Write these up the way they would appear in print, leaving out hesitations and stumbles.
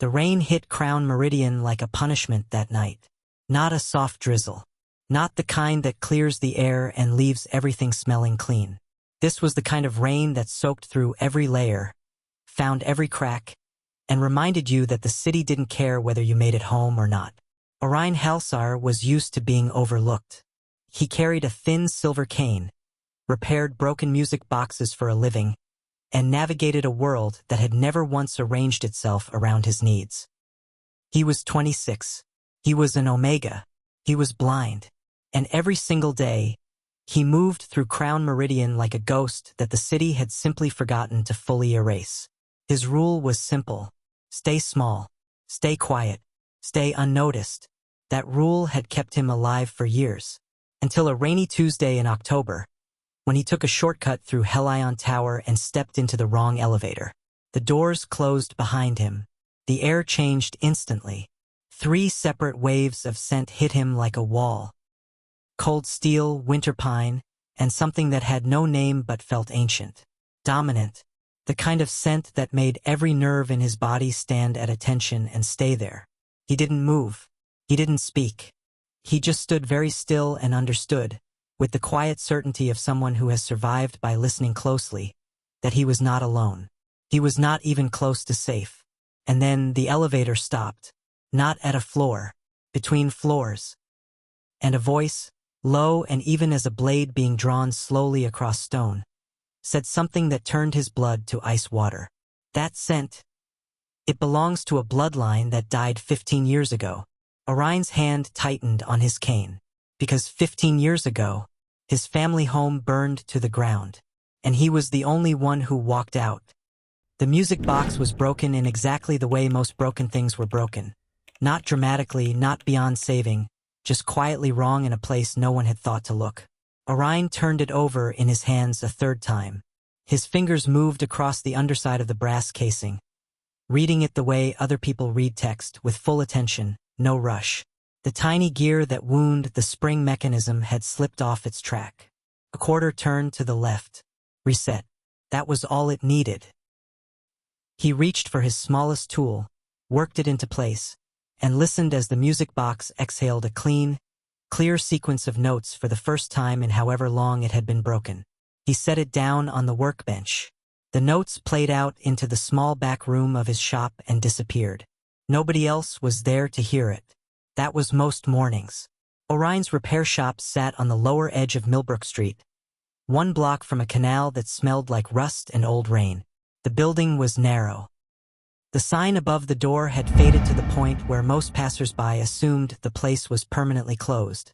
The rain hit Crown Meridian like a punishment that night. Not a soft drizzle. Not the kind that clears the air and leaves everything smelling clean. This was the kind of rain that soaked through every layer, found every crack, and reminded you that the city didn't care whether you made it home or not. Orien Halcyre was used to being overlooked. He carried a thin silver cane, repaired broken music boxes for a living, and navigated a world that had never once arranged itself around his needs. He was 26. He was an omega. He was blind. And every single day, he moved through Crown Meridian like a ghost that the city had simply forgotten to fully erase. His rule was simple. Stay small. Stay quiet. Stay unnoticed. That rule had kept him alive for years. Until a rainy Tuesday in October, when he took a shortcut through Helion Tower and stepped into the wrong elevator. The doors closed behind him. The air changed instantly. 3 separate waves of scent hit him like a wall. Cold steel, winter pine, and something that had no name but felt ancient. Dominant. The kind of scent that made every nerve in his body stand at attention and stay there. He didn't move. He didn't speak. He just stood very still and understood, with the quiet certainty of someone who has survived by listening closely, that he was not alone. He was not even close to safe. And then the elevator stopped. Not at a floor. Between floors. And a voice, low and even as a blade being drawn slowly across stone, said something that turned his blood to ice water. That scent. It belongs to a bloodline that died 15 years ago. Orien's hand tightened on his cane. Because 15 years ago, his family home burned to the ground, and he was the only one who walked out. The music box was broken in exactly the way most broken things were broken. Not dramatically, not beyond saving, just quietly wrong in a place no one had thought to look. Orien turned it over in his hands a third time. His fingers moved across the underside of the brass casing, reading it the way other people read text, with full attention, no rush. The tiny gear that wound the spring mechanism had slipped off its track. A quarter turned to the left. Reset. That was all it needed. He reached for his smallest tool, worked it into place, and listened as the music box exhaled a clean, clear sequence of notes for the first time in however long it had been broken. He set it down on the workbench. The notes played out into the small back room of his shop and disappeared. Nobody else was there to hear it. That was most mornings. Orien's repair shop sat on the lower edge of Millbrook Street, 1 block from a canal that smelled like rust and old rain. The building was narrow. The sign above the door had faded to the point where most passers-by assumed the place was permanently closed,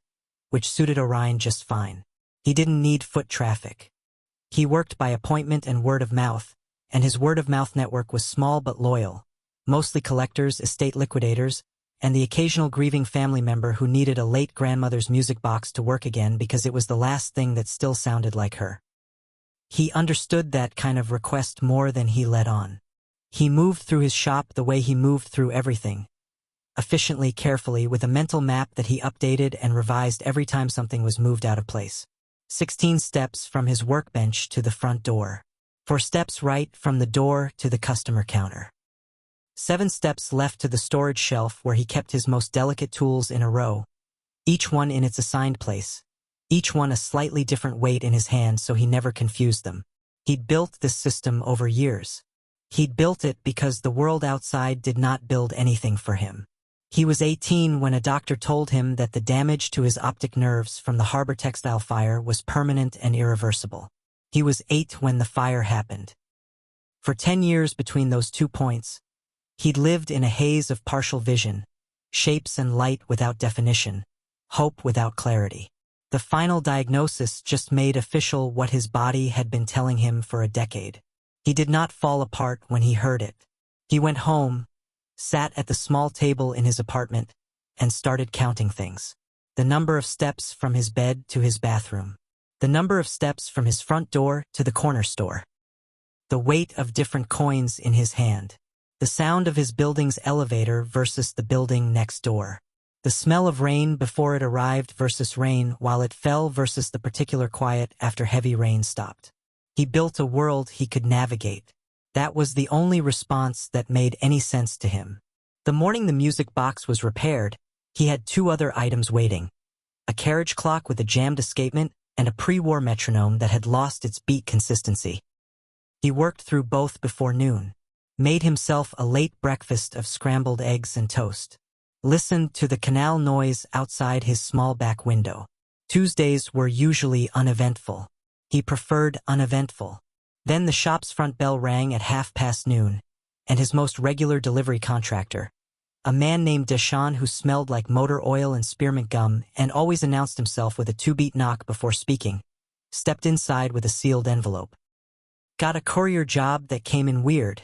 which suited Orien just fine. He didn't need foot traffic. He worked by appointment and word of mouth, and his word of mouth network was small but loyal, mostly collectors, estate liquidators, and the occasional grieving family member who needed a late grandmother's music box to work again because it was the last thing that still sounded like her. He understood that kind of request more than he let on. He moved through his shop the way he moved through everything, efficiently, carefully, with a mental map that he updated and revised every time something was moved out of place. 16 steps from his workbench to the front door. 4 steps right from the door to the customer counter. 7 steps left to the storage shelf where he kept his most delicate tools in a row, each one in its assigned place, each one a slightly different weight in his hand so he never confused them. He'd built this system over years. He'd built it because the world outside did not build anything for him. He was 18 when a doctor told him that the damage to his optic nerves from the Harbor textile fire was permanent and irreversible. He was 8 when the fire happened. For 10 years between those 2 points, he'd lived in a haze of partial vision, shapes and light without definition, hope without clarity. The final diagnosis just made official what his body had been telling him for a decade. He did not fall apart when he heard it. He went home, sat at the small table in his apartment, and started counting things. The number of steps from his bed to his bathroom. The number of steps from his front door to the corner store. The weight of different coins in his hand. The sound of his building's elevator versus the building next door. The smell of rain before it arrived versus rain while it fell versus the particular quiet after heavy rain stopped. He built a world he could navigate. That was the only response that made any sense to him. The morning the music box was repaired, he had two other items waiting: a carriage clock with a jammed escapement and a pre-war metronome that had lost its beat consistency. He worked through both before noon, made himself a late breakfast of scrambled eggs and toast, listened to the canal noise outside his small back window. Tuesdays were usually uneventful. He preferred uneventful. Then the shop's front bell rang at noon, and his most regular delivery contractor, a man named Deshawn who smelled like motor oil and spearmint gum and always announced himself with a two-beat knock before speaking, stepped inside with a sealed envelope. "Got a courier job that came in weird,"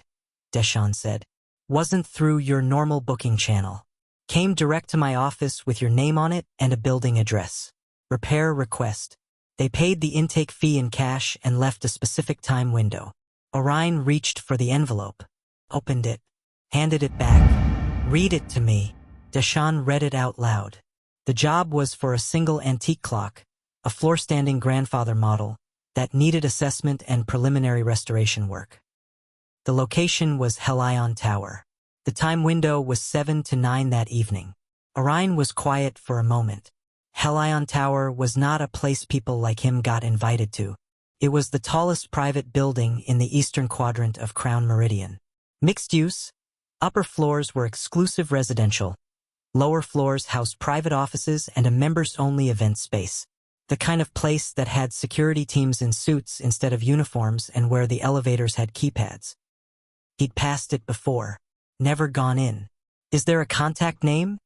Deshawn said. "Wasn't through your normal booking channel. Came direct to my office with your name on it and a building address. Repair request." They paid the intake fee in cash and left a specific time window. Orien reached for the envelope, opened it, handed it back. "Read it to me." Deshawn read it out loud. The job was for a single antique clock, a floor-standing grandfather model, that needed assessment and preliminary restoration work. The location was Helion Tower. The time window was 7 to 9 that evening. Orien was quiet for a moment. Helion Tower was not a place people like him got invited to. It was the tallest private building in the eastern quadrant of Crown Meridian. Mixed use, upper floors were exclusive residential. Lower floors housed private offices and a members-only event space. The kind of place that had security teams in suits instead of uniforms and where the elevators had keypads. He'd passed it before, never gone in. "Is there a contact name?"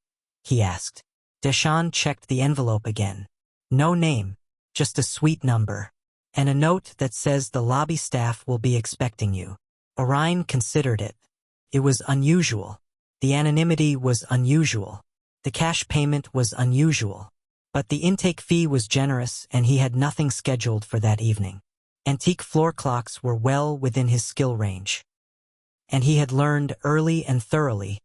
he asked. Deshawn checked the envelope again. "No name, just a suite number. And a note that says the lobby staff will be expecting you." Orien considered it. It was unusual. The anonymity was unusual. The cash payment was unusual. But the intake fee was generous and he had nothing scheduled for that evening. Antique floor clocks were well within his skill range. And he had learned early and thoroughly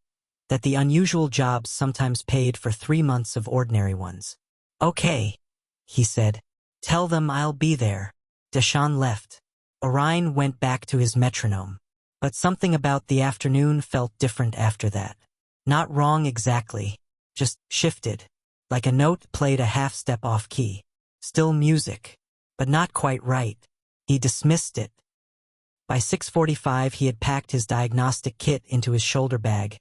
that the unusual jobs sometimes paid for 3 months of ordinary ones. "Okay," he said. "Tell them I'll be there." Deshawn left. Orien went back to his metronome. But something about the afternoon felt different after that. Not wrong exactly, just shifted, like a note played a half-step off-key. Still music, but not quite right. He dismissed it. By 6:45 he had packed his diagnostic kit into his shoulder bag,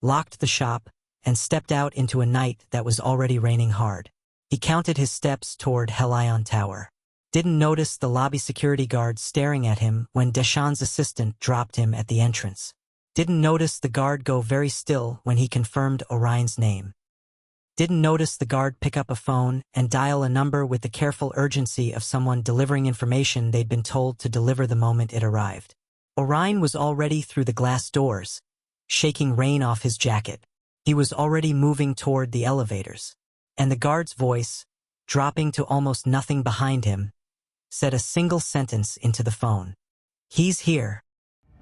locked the shop, and stepped out into a night that was already raining hard. He counted his steps toward Helion Tower. Didn't notice the lobby security guard staring at him when Deshawn's assistant dropped him at the entrance. Didn't notice the guard go very still when he confirmed Orien's name. Didn't notice the guard pick up a phone and dial a number with the careful urgency of someone delivering information they'd been told to deliver the moment it arrived. Orien was already through the glass doors, shaking rain off his jacket. He was already moving toward the elevators. And the guard's voice, dropping to almost nothing behind him, said a single sentence into the phone. "He's here."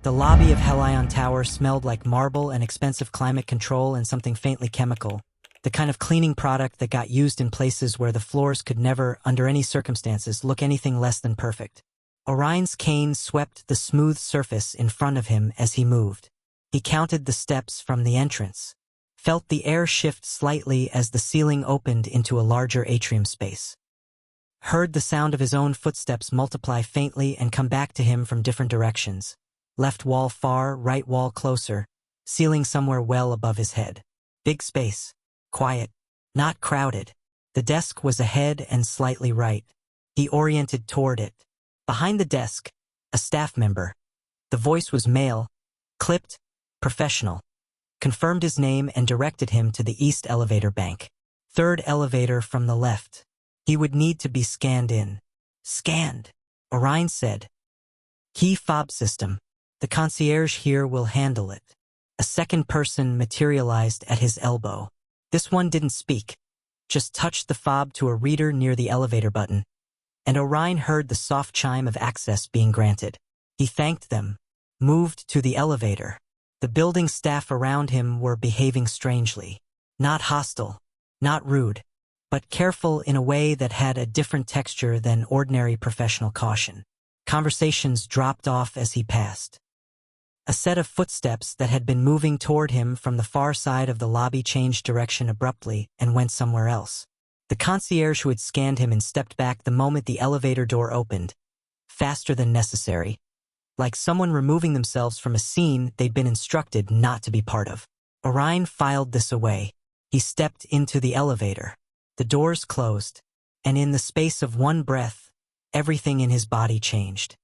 The lobby of Helion Tower smelled like marble and expensive climate control and something faintly chemical, the kind of cleaning product that got used in places where the floors could never, under any circumstances, look anything less than perfect. Orien's cane swept the smooth surface in front of him as he moved. He counted the steps from the entrance, felt the air shift slightly as the ceiling opened into a larger atrium space. Heard the sound of his own footsteps multiply faintly and come back to him from different directions. Left wall far, right wall closer, ceiling somewhere well above his head. Big space. Quiet. Not crowded. The desk was ahead and slightly right. He oriented toward it. Behind the desk, a staff member. The voice was male, clipped, professional. Confirmed his name and directed him to the east elevator bank. 3rd elevator from the left. He would need to be scanned in. "Scanned," Orien said. "Key fob system. The concierge here will handle it." A second person materialized at his elbow. This one didn't speak, just touched the fob to a reader near the elevator button, and Orien heard the soft chime of access being granted. He thanked them, moved to the elevator. The building staff around him were behaving strangely. Not hostile, not rude, but careful in a way that had a different texture than ordinary professional caution. Conversations dropped off as he passed. A set of footsteps that had been moving toward him from the far side of the lobby changed direction abruptly and went somewhere else. The concierge who had scanned him and stepped back the moment the elevator door opened, faster than necessary, like someone removing themselves from a scene they'd been instructed not to be part of. Orien filed this away. He stepped into the elevator. The doors closed, and in the space of one breath, everything in his body changed.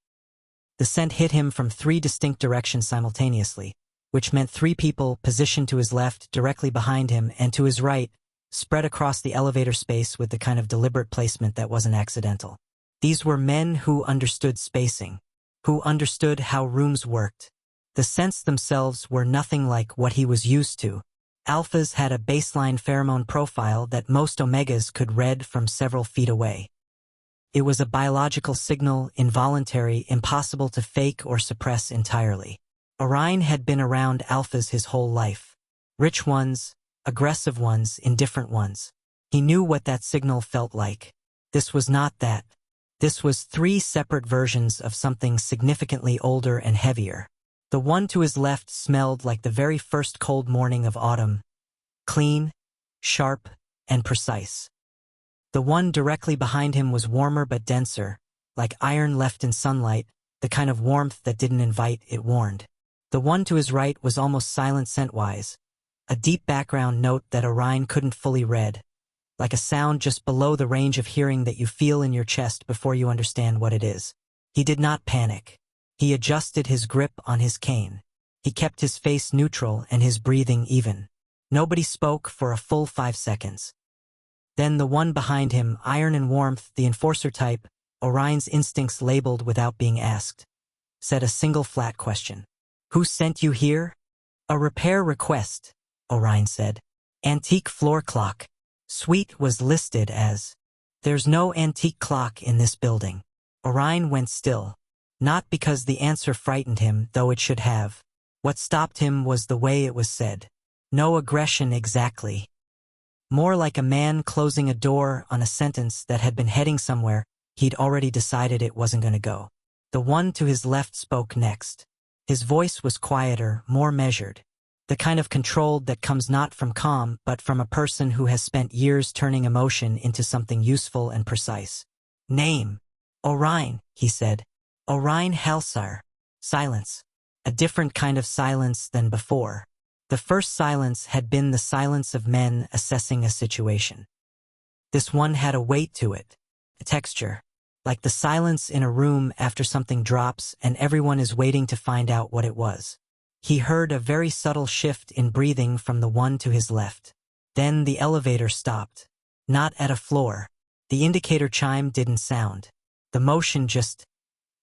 The scent hit him from 3 distinct directions simultaneously, which meant 3 people positioned to his left, directly behind him, and to his right, spread across the elevator space with the kind of deliberate placement that wasn't accidental. These were men who understood spacing, who understood how rooms worked. The scents themselves were nothing like what he was used to. Alphas had a baseline pheromone profile that most omegas could read from several feet away. It was a biological signal, involuntary, impossible to fake or suppress entirely. Orien had been around alphas his whole life. Rich ones, aggressive ones, indifferent ones. He knew what that signal felt like. This was not that. This was 3 separate versions of something significantly older and heavier. The one to his left smelled like the very first cold morning of autumn. Clean, sharp, and precise. The one directly behind him was warmer but denser, like iron left in sunlight, the kind of warmth that didn't invite, it warned. The one to his right was almost silent scent-wise, a deep background note that Orien couldn't fully read, like a sound just below the range of hearing that you feel in your chest before you understand what it is. He did not panic. He adjusted his grip on his cane. He kept his face neutral and his breathing even. Nobody spoke for a full 5 seconds. Then the one behind him, iron and warmth, the enforcer type, Orien's instincts labeled without being asked, said a single flat question. "Who sent you here?" "A repair request," Orien said. "Antique floor clock." Suite was listed as. "There's no antique clock in this building." Orien went still. Not because the answer frightened him, though it should have. What stopped him was the way it was said. No aggression exactly. More like a man closing a door on a sentence that had been heading somewhere he'd already decided it wasn't going to go. The one to his left spoke next. His voice was quieter, more measured. The kind of controlled that comes not from calm, but from a person who has spent years turning emotion into something useful and precise. "Name." "Orien," he said. "Orien Halcyre." Silence. A different kind of silence than before. The first silence had been the silence of men assessing a situation. This one had a weight to it, a texture, like the silence in a room after something drops and everyone is waiting to find out what it was. He heard a very subtle shift in breathing from the one to his left. Then the elevator stopped. Not at a floor. The indicator chime didn't sound. The motion just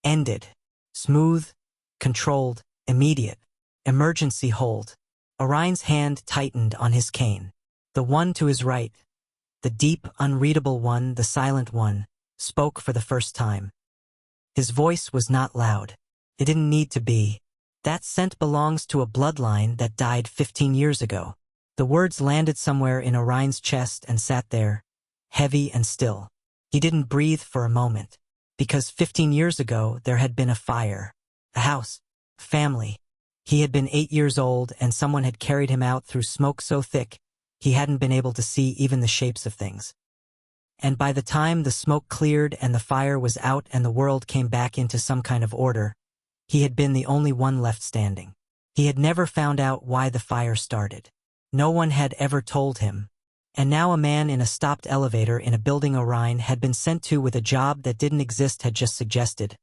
ended. Smooth, controlled, immediate. Emergency hold. Orien's hand tightened on his cane. The one to his right, the deep, unreadable one, the silent one, spoke for the first time. His voice was not loud. It didn't need to be. That scent belongs to a bloodline that died 15 years ago. The words landed somewhere in Orien's chest and sat there, heavy and still. He didn't breathe for a moment, because 15 years ago there had been a fire, a house, family. He had been 8 years old and someone had carried him out through smoke so thick he hadn't been able to see even the shapes of things. And by the time the smoke cleared and the fire was out and the world came back into some kind of order, he had been the only one left standing. He had never found out why the fire started. No one had ever told him. And now a man in a stopped elevator in a building Orien had been sent to with a job that didn't exist had just suggested,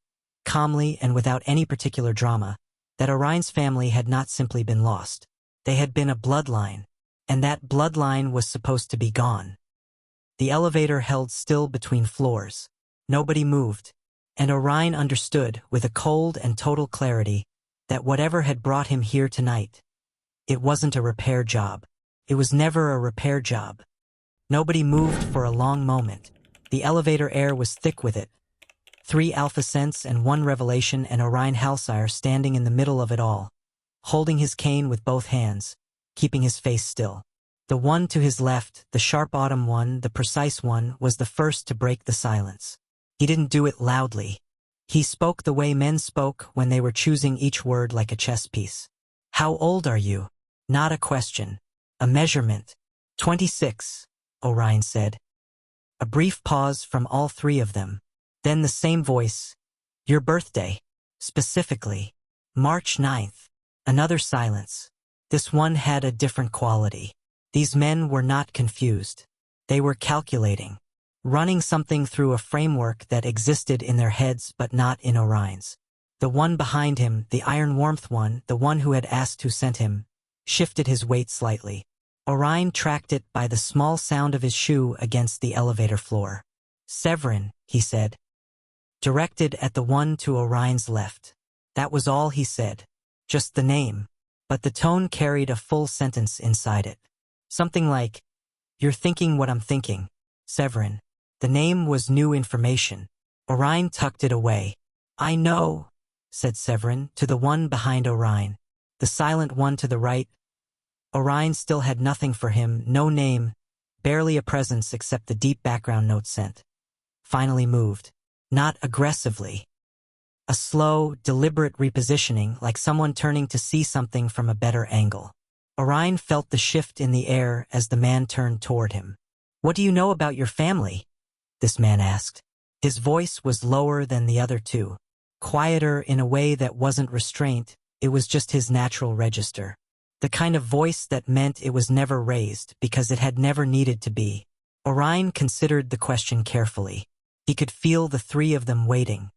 calmly and without any particular drama, that Orien's family had not simply been lost. They had been a bloodline, and that bloodline was supposed to be gone. The elevator held still between floors. Nobody moved, and Orien understood, with a cold and total clarity, that whatever had brought him here tonight, it wasn't a repair job. It was never a repair job. Nobody moved for a long moment. The elevator air was thick with it. 3 alpha scents and 1 revelation, and Orien Halcyre standing in the middle of it all, holding his cane with both hands, keeping his face still. The one to his left, the sharp autumn one, the precise one, was the first to break the silence. He didn't do it loudly. He spoke the way men spoke when they were choosing each word like a chess piece. How old are you? Not a question. A measurement. 26, Orien said. A brief pause from all three of them. Then the same voice. Your birthday. Specifically. March 9th. Another silence. This one had a different quality. These men were not confused. They were calculating. Running something through a framework that existed in their heads but not in Orien's. The one behind him, the iron warmth one, the one who had asked who sent him, shifted his weight slightly. Orien tracked it by the small sound of his shoe against the elevator floor. Severin, he said. Directed at the one to Orien's left. That was all he said. Just the name. But the tone carried a full sentence inside it. Something like, You're thinking what I'm thinking, Severin. The name was new information. Orien tucked it away. I know, said Severin to the one behind Orien. The silent one to the right. Orien still had nothing for him, no name, barely a presence except the deep background note sent. Finally moved. Not aggressively. A slow, deliberate repositioning, like someone turning to see something from a better angle. Orien felt the shift in the air as the man turned toward him. What do you know about your family? This man asked. His voice was lower than the other two. Quieter in a way that wasn't restraint, it was just his natural register. The kind of voice that meant it was never raised because it had never needed to be. Orien considered the question carefully. He could feel the three of them waiting.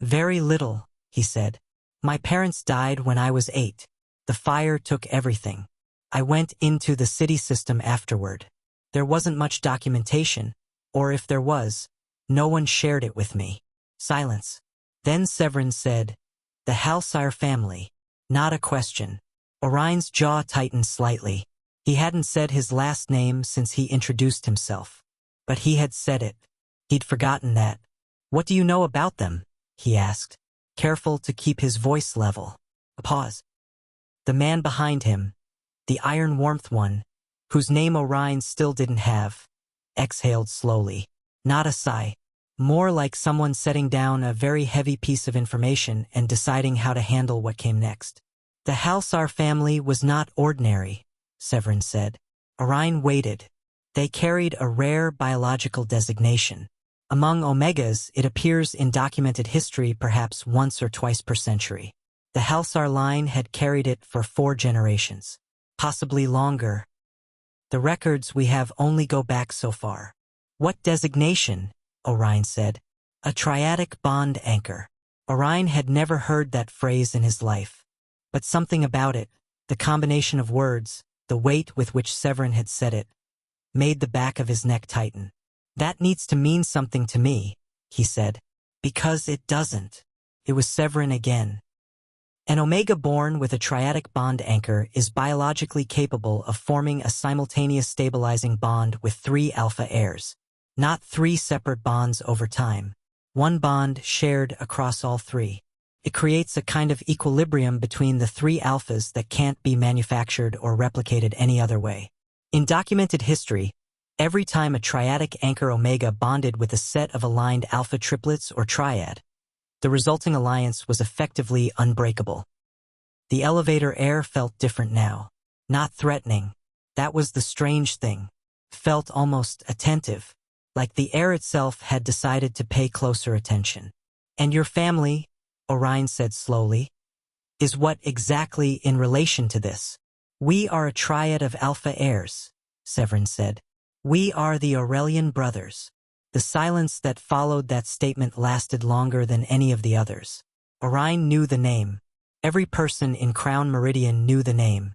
Very little, he said. My parents died when I was 8. The fire took everything. I went into the city system afterward. There wasn't much documentation, or if there was, no one shared it with me. Silence. Then Severin said, The Halcyre family. Not a question. Orien's jaw tightened slightly. He hadn't said his last name since he introduced himself. But he had said it. He'd forgotten that. What do you know about them? He asked, careful to keep his voice level. A pause. The man behind him, the iron warmth one, whose name Orien still didn't have, exhaled slowly. Not a sigh. More like someone setting down a very heavy piece of information and deciding how to handle what came next. The Halcyre family was not ordinary, Severin said. Orien waited. They carried a rare biological designation. Among omegas, it appears in documented history perhaps once or twice per century. The Halcyre line had carried it for 4 generations. Possibly longer. The records we have only go back so far. What designation? Orien said. A triadic bond anchor. Orien had never heard that phrase in his life. But something about it, the combination of words, the weight with which Severin had said it, made the back of his neck tighten. That needs to mean something to me, he said. Because it doesn't. It was Severin again. An omega born with a triadic bond anchor is biologically capable of forming a simultaneous stabilizing bond with 3 alpha heirs. Not 3 separate bonds over time. One bond shared across all 3. It creates a kind of equilibrium between the 3 alphas that can't be manufactured or replicated any other way. In documented history, every time a triadic anchor omega bonded with a set of aligned alpha triplets or triad, the resulting alliance was effectively unbreakable. The elevator air felt different now. Not threatening. That was the strange thing. Felt almost attentive, like the air itself had decided to pay closer attention. And your family, Orien said slowly, is what exactly in relation to this? We are a triad of alpha heirs, Severin said. We are the Aurellion brothers. The silence that followed that statement lasted longer than any of the others. Orien knew the name. Every person in Crown Meridian knew the name.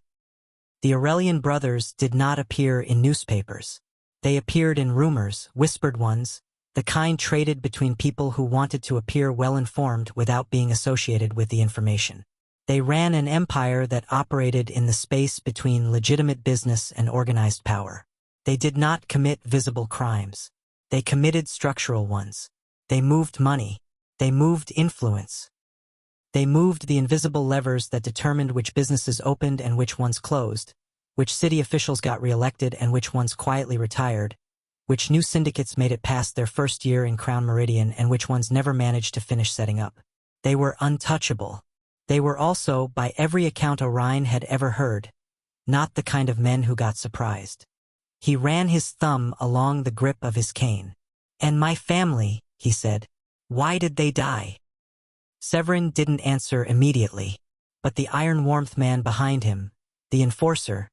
The Aurellion brothers did not appear in newspapers. They appeared in rumors, whispered ones, the kind traded between people who wanted to appear well-informed without being associated with the information. They ran an empire that operated in the space between legitimate business and organized power. They did not commit visible crimes. They committed structural ones. They moved money. They moved influence. They moved the invisible levers that determined which businesses opened and which ones closed, which city officials got reelected and which ones quietly retired, which new syndicates made it past their first year in Crown Meridian and which ones never managed to finish setting up. They were untouchable. They were also, by every account Orien had ever heard, not the kind of men who got surprised. He ran his thumb along the grip of his cane. "And my family," he said. "Why did they die?" Severin didn't answer immediately, but the iron warmth man behind him, the enforcer,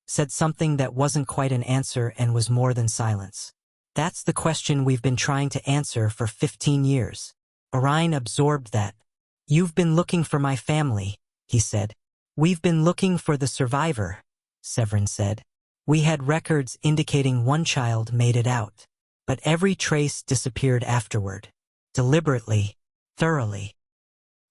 said something that wasn't quite an answer and was more than silence. "That's the question we've been trying to answer for 15 years. Orien absorbed that. "You've been looking for my family," he said. "We've been looking for the survivor," Severin said. "We had records indicating one child made it out. But every trace disappeared afterward. Deliberately, thoroughly."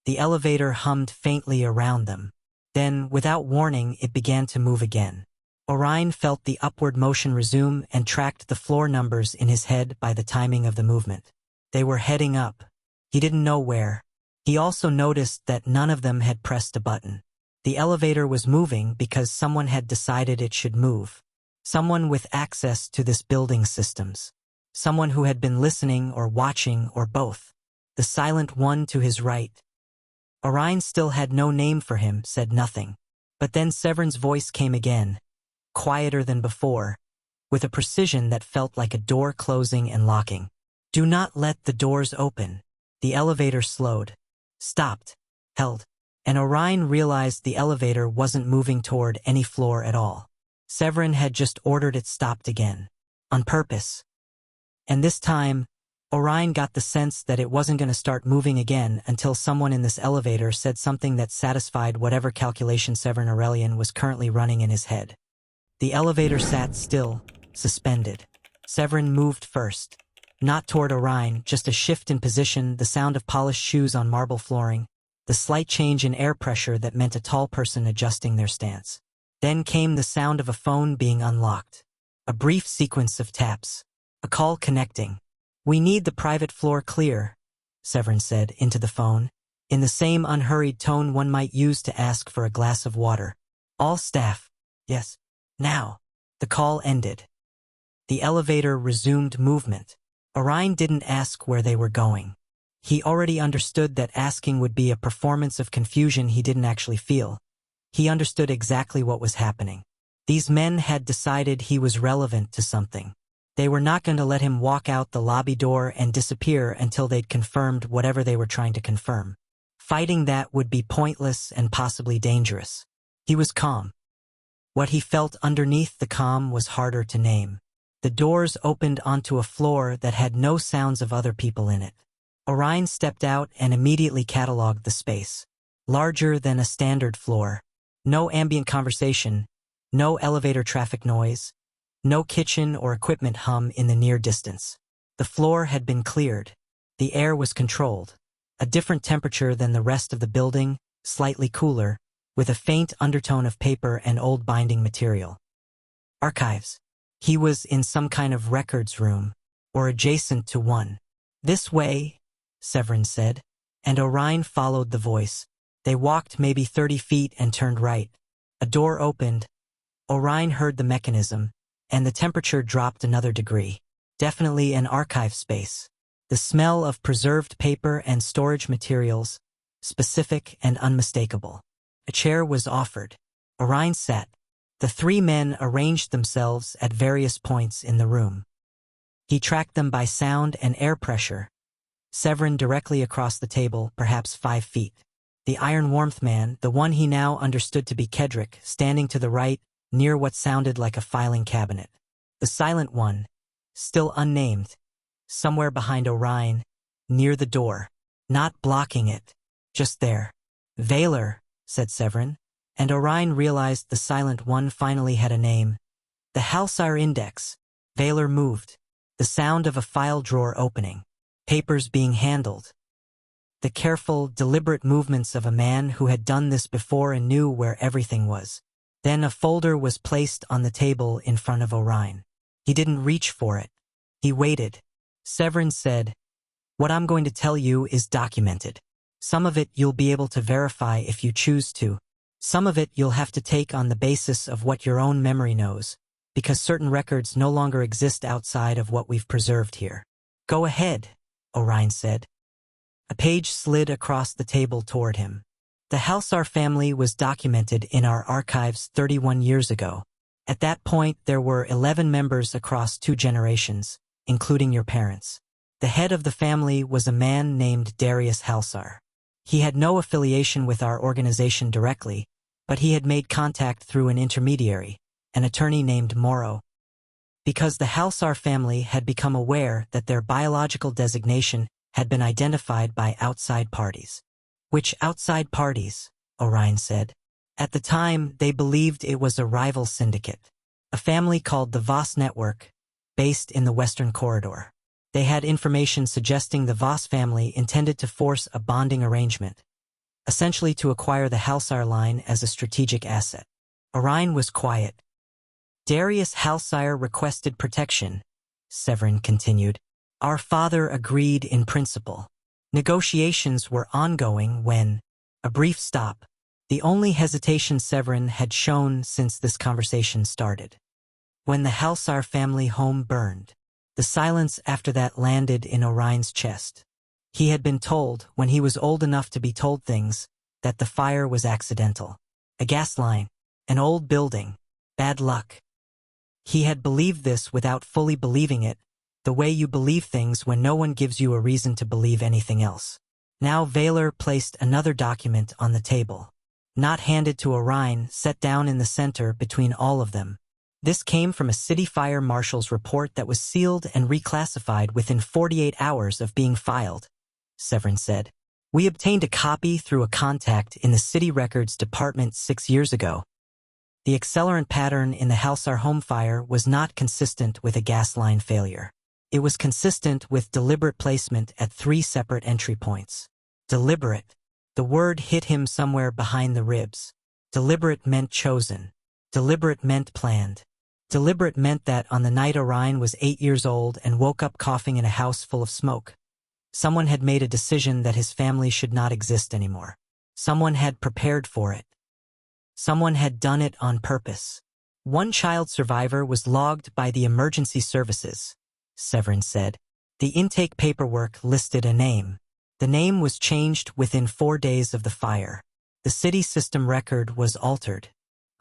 The elevator hummed faintly around them. Then, without warning, it began to move again. Orien felt the upward motion resume and tracked the floor numbers in his head by the timing of the movement. They were heading up. He didn't know where. He also noticed that none of them had pressed a button. The elevator was moving because someone had decided it should move. Someone with access to this building's systems. Someone who had been listening or watching or both. The silent one to his right. Orien still had no name for him, said nothing. But then Severin's voice came again, quieter than before, with a precision that felt like a door closing and locking. "Do not let the doors open." The elevator slowed, stopped, held, and Orien realized the elevator wasn't moving toward any floor at all. Severin had just ordered it stopped again. On purpose. And this time, Orien got the sense that it wasn't going to start moving again until someone in this elevator said something that satisfied whatever calculation Severin Aurellion was currently running in his head. The elevator sat still, suspended. Severin moved first. Not toward Orien, just a shift in position, the sound of polished shoes on marble flooring, the slight change in air pressure that meant a tall person adjusting their stance. Then came the sound of a phone being unlocked. A brief sequence of taps. A call connecting. "We need the private floor clear," Severin said into the phone, in the same unhurried tone one might use to ask for a glass of water. "All staff." "Yes. Now." The call ended. The elevator resumed movement. Orien didn't ask where they were going. He already understood that asking would be a performance of confusion he didn't actually feel. He understood exactly what was happening. These men had decided he was relevant to something. They were not going to let him walk out the lobby door and disappear until they'd confirmed whatever they were trying to confirm. Fighting that would be pointless and possibly dangerous. He was calm. What he felt underneath the calm was harder to name. The doors opened onto a floor that had no sounds of other people in it. Orien stepped out and immediately catalogued the space. Larger than a standard floor. No ambient conversation. No elevator traffic noise. No kitchen or equipment hum in the near distance. The floor had been cleared. The air was controlled. A different temperature than the rest of the building, slightly cooler, with a faint undertone of paper and old binding material. Archives. He was in some kind of records room, or adjacent to one. "This way," Severin said, and Orien followed the voice. They walked maybe 30 feet and turned right. A door opened. Orien heard the mechanism, and the temperature dropped another degree. Definitely an archive space. The smell of preserved paper and storage materials, specific and unmistakable. A chair was offered. Orien sat. The three men arranged themselves at various points in the room. He tracked them by sound and air pressure. Severin directly across the table, perhaps 5 feet. The iron warmth man, the one he now understood to be Kedrick, standing to the right, near what sounded like a filing cabinet. The silent one, still unnamed, somewhere behind Orien, near the door, not blocking it, just there. "Vaelor," said Severin, and Orien realized the silent one finally had a name. "The Halcyre Index." Vaelor moved. The sound of a file drawer opening. Papers being handled. The careful, deliberate movements of a man who had done this before and knew where everything was. Then a folder was placed on the table in front of Orien. He didn't reach for it. He waited. Severin said, "What I'm going to tell you is documented. Some of it you'll be able to verify if you choose to. Some of it you'll have to take on the basis of what your own memory knows. because certain records no longer exist outside of what we've preserved here. Go ahead, Orien said. A page slid across the table toward him. The Halcyre family was documented in our archives 31 years ago. At that point, there were 11 members across 2 generations, including your parents. The head of the family was a man named Darius Halcyre. He had no affiliation with our organization directly, but he had made contact through an intermediary, an attorney named Morrow. Because the Halcyre family had become aware that their biological designation had been identified by outside parties. Which outside parties? Orien said. At the time, they believed it was a rival syndicate, a family called the Voss Network, based in the Western Corridor. They had information suggesting the Voss family intended to force a bonding arrangement, essentially to acquire the Halcyre line as a strategic asset. Orien was quiet. Darius Halcyre requested protection, Severin continued. Our father agreed in principle. Negotiations were ongoing when, a brief stop, the only hesitation Severin had shown since this conversation started. When the Halcyre family home burned, the silence after that landed in Orien's chest. He had been told, when he was old enough to be told things, that the fire was accidental. A gas line, an old building, bad luck. He had believed this without fully believing it, the way you believe things when no one gives you a reason to believe anything else. Now Vaelor placed another document on the table. Not handed to Orien, set down in the center between all of them. This came from a city fire marshal's report that was sealed and reclassified within 48 hours of being filed, Severin said. We obtained a copy through a contact in the city records department 6 years ago. The accelerant pattern in the Halcyre home fire was not consistent with a gas line failure. It was consistent with deliberate placement at 3 separate entry points. Deliberate. The word hit him somewhere behind the ribs. Deliberate meant chosen. Deliberate meant planned. Deliberate meant that on the night Orien was 8 years old and woke up coughing in a house full of smoke, someone had made a decision that his family should not exist anymore. Someone had prepared for it. Someone had done it on purpose. One child survivor was logged by the emergency services, Severin said. The intake paperwork listed a name. The name was changed within 4 days of the fire. The city system record was altered.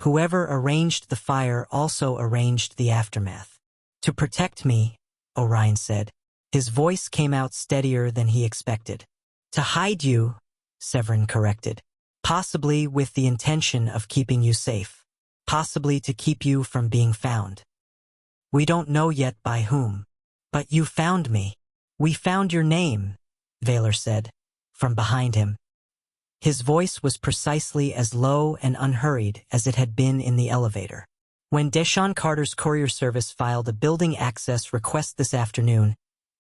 Whoever arranged the fire also arranged the aftermath. To protect me, Orien said. His voice came out steadier than he expected. To hide you, Severin corrected. Possibly with the intention of keeping you safe. Possibly to keep you from being found. We don't know yet by whom. But you found me. We found your name, Vaelor said, from behind him. His voice was precisely as low and unhurried as it had been in the elevator. When Deshaun Carter's courier service filed a building access request this afternoon,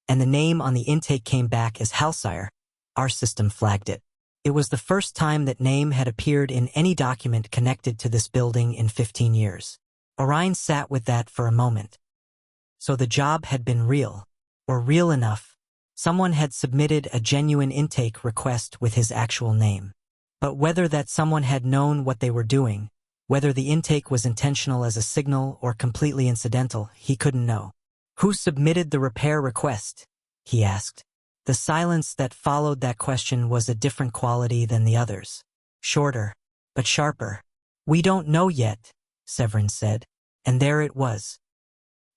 and the name on the intake came back as Halcyre, our system flagged it. It was the first time that name had appeared in any document connected to this building in 15 years. Orien sat with that for a moment. So the job had been real, or real enough. Someone had submitted a genuine intake request with his actual name. But whether that someone had known what they were doing, whether the intake was intentional as a signal or completely incidental, he couldn't know. Who submitted the repair request? He asked. The silence that followed that question was a different quality than the others. Shorter, but sharper. We don't know yet, Severin said. And there it was.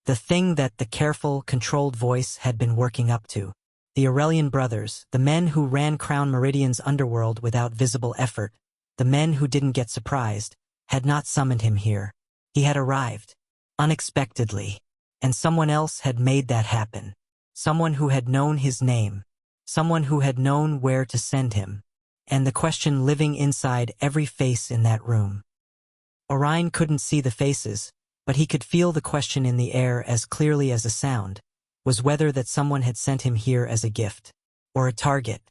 The thing that the careful, controlled voice had been working up to. The Aurellion brothers, the men who ran Crown Meridian's underworld without visible effort, the men who didn't get surprised, had not summoned him here. He had arrived. Unexpectedly. And someone else had made that happen. Someone who had known his name. Someone who had known where to send him. And the question living inside every face in that room. Orien couldn't see the faces, but he could feel the question in the air as clearly as a sound, was whether that someone had sent him here as a gift, or a target.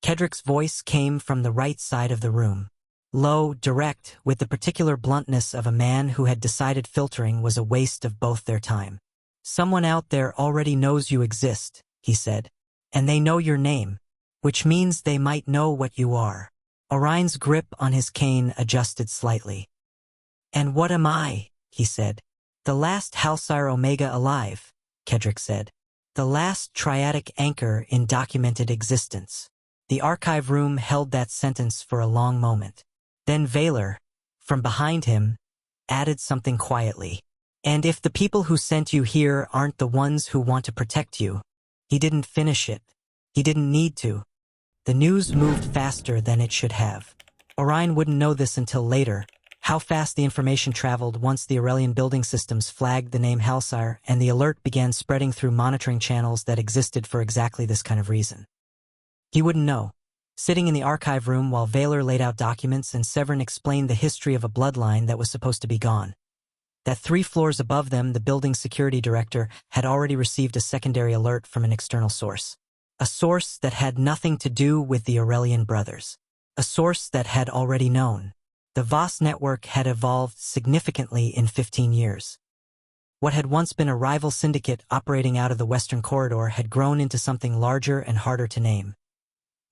Kedrick's voice came from the right side of the room. Low, direct, with the particular bluntness of a man who had decided filtering was a waste of both their time. Someone out there already knows you exist, he said. And they know your name, which means they might know what you are. Orien's grip on his cane adjusted slightly. And what am I? He said. The last Halcyre Omega alive, Kedrick said. The last triadic anchor in documented existence. The archive room held that sentence for a long moment. Then Vaelor, from behind him, added something quietly. And if the people who sent you here aren't the ones who want to protect you, he didn't finish it. He didn't need to. The news moved faster than it should have. Orien wouldn't know this until later, how fast the information traveled once the Aurellion building systems flagged the name Halcyre and the alert began spreading through monitoring channels that existed for exactly this kind of reason. He wouldn't know. Sitting in the archive room while Vaelor laid out documents and Severin explained the history of a bloodline that was supposed to be gone. That 3 floors above them, the building security director had already received a secondary alert from an external source. A source that had nothing to do with the Aurellion brothers. A source that had already known. The Voss network had evolved significantly in 15 years. What had once been a rival syndicate operating out of the Western Corridor had grown into something larger and harder to name.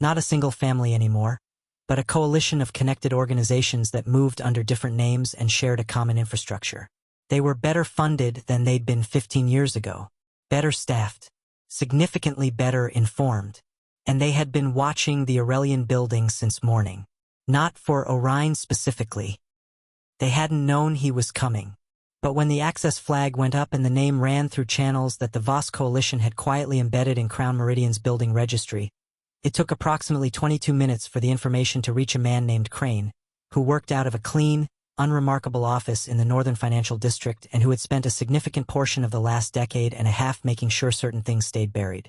Not a single family anymore, but a coalition of connected organizations that moved under different names and shared a common infrastructure. They were better funded than they'd been 15 years ago, better staffed, significantly better informed, and they had been watching the Aurellion building since morning. Not for Orien specifically. They hadn't known he was coming. But when the access flag went up and the name ran through channels that the Voss coalition had quietly embedded in Crown Meridian's building registry, it took approximately 22 minutes for the information to reach a man named Crane, who worked out of a clean, unremarkable office in the Northern Financial District and who had spent a significant portion of the last decade and a half making sure certain things stayed buried.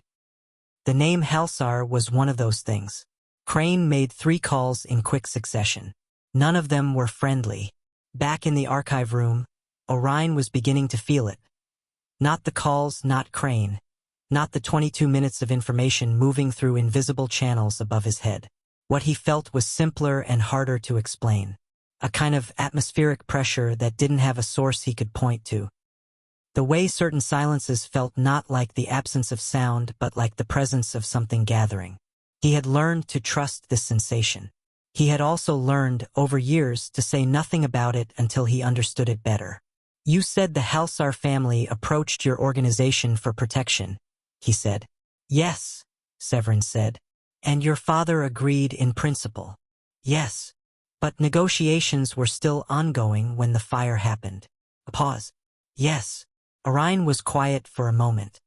The name Halcyre was one of those things. Crane made 3 calls in quick succession. None of them were friendly. Back in the archive room, Orien was beginning to feel it. Not the calls, not Crane. Not the 22 minutes of information moving through invisible channels above his head. What he felt was simpler and harder to explain. A kind of atmospheric pressure that didn't have a source he could point to. The way certain silences felt not like the absence of sound but like the presence of something gathering. He had learned to trust this sensation. He had also learned, over years, to say nothing about it until he understood it better. You said the Halcyre family approached your organization for protection, he said. Yes, Severin said. And your father agreed in principle. Yes. But negotiations were still ongoing when the fire happened. A pause. Yes. Orien was quiet for a moment.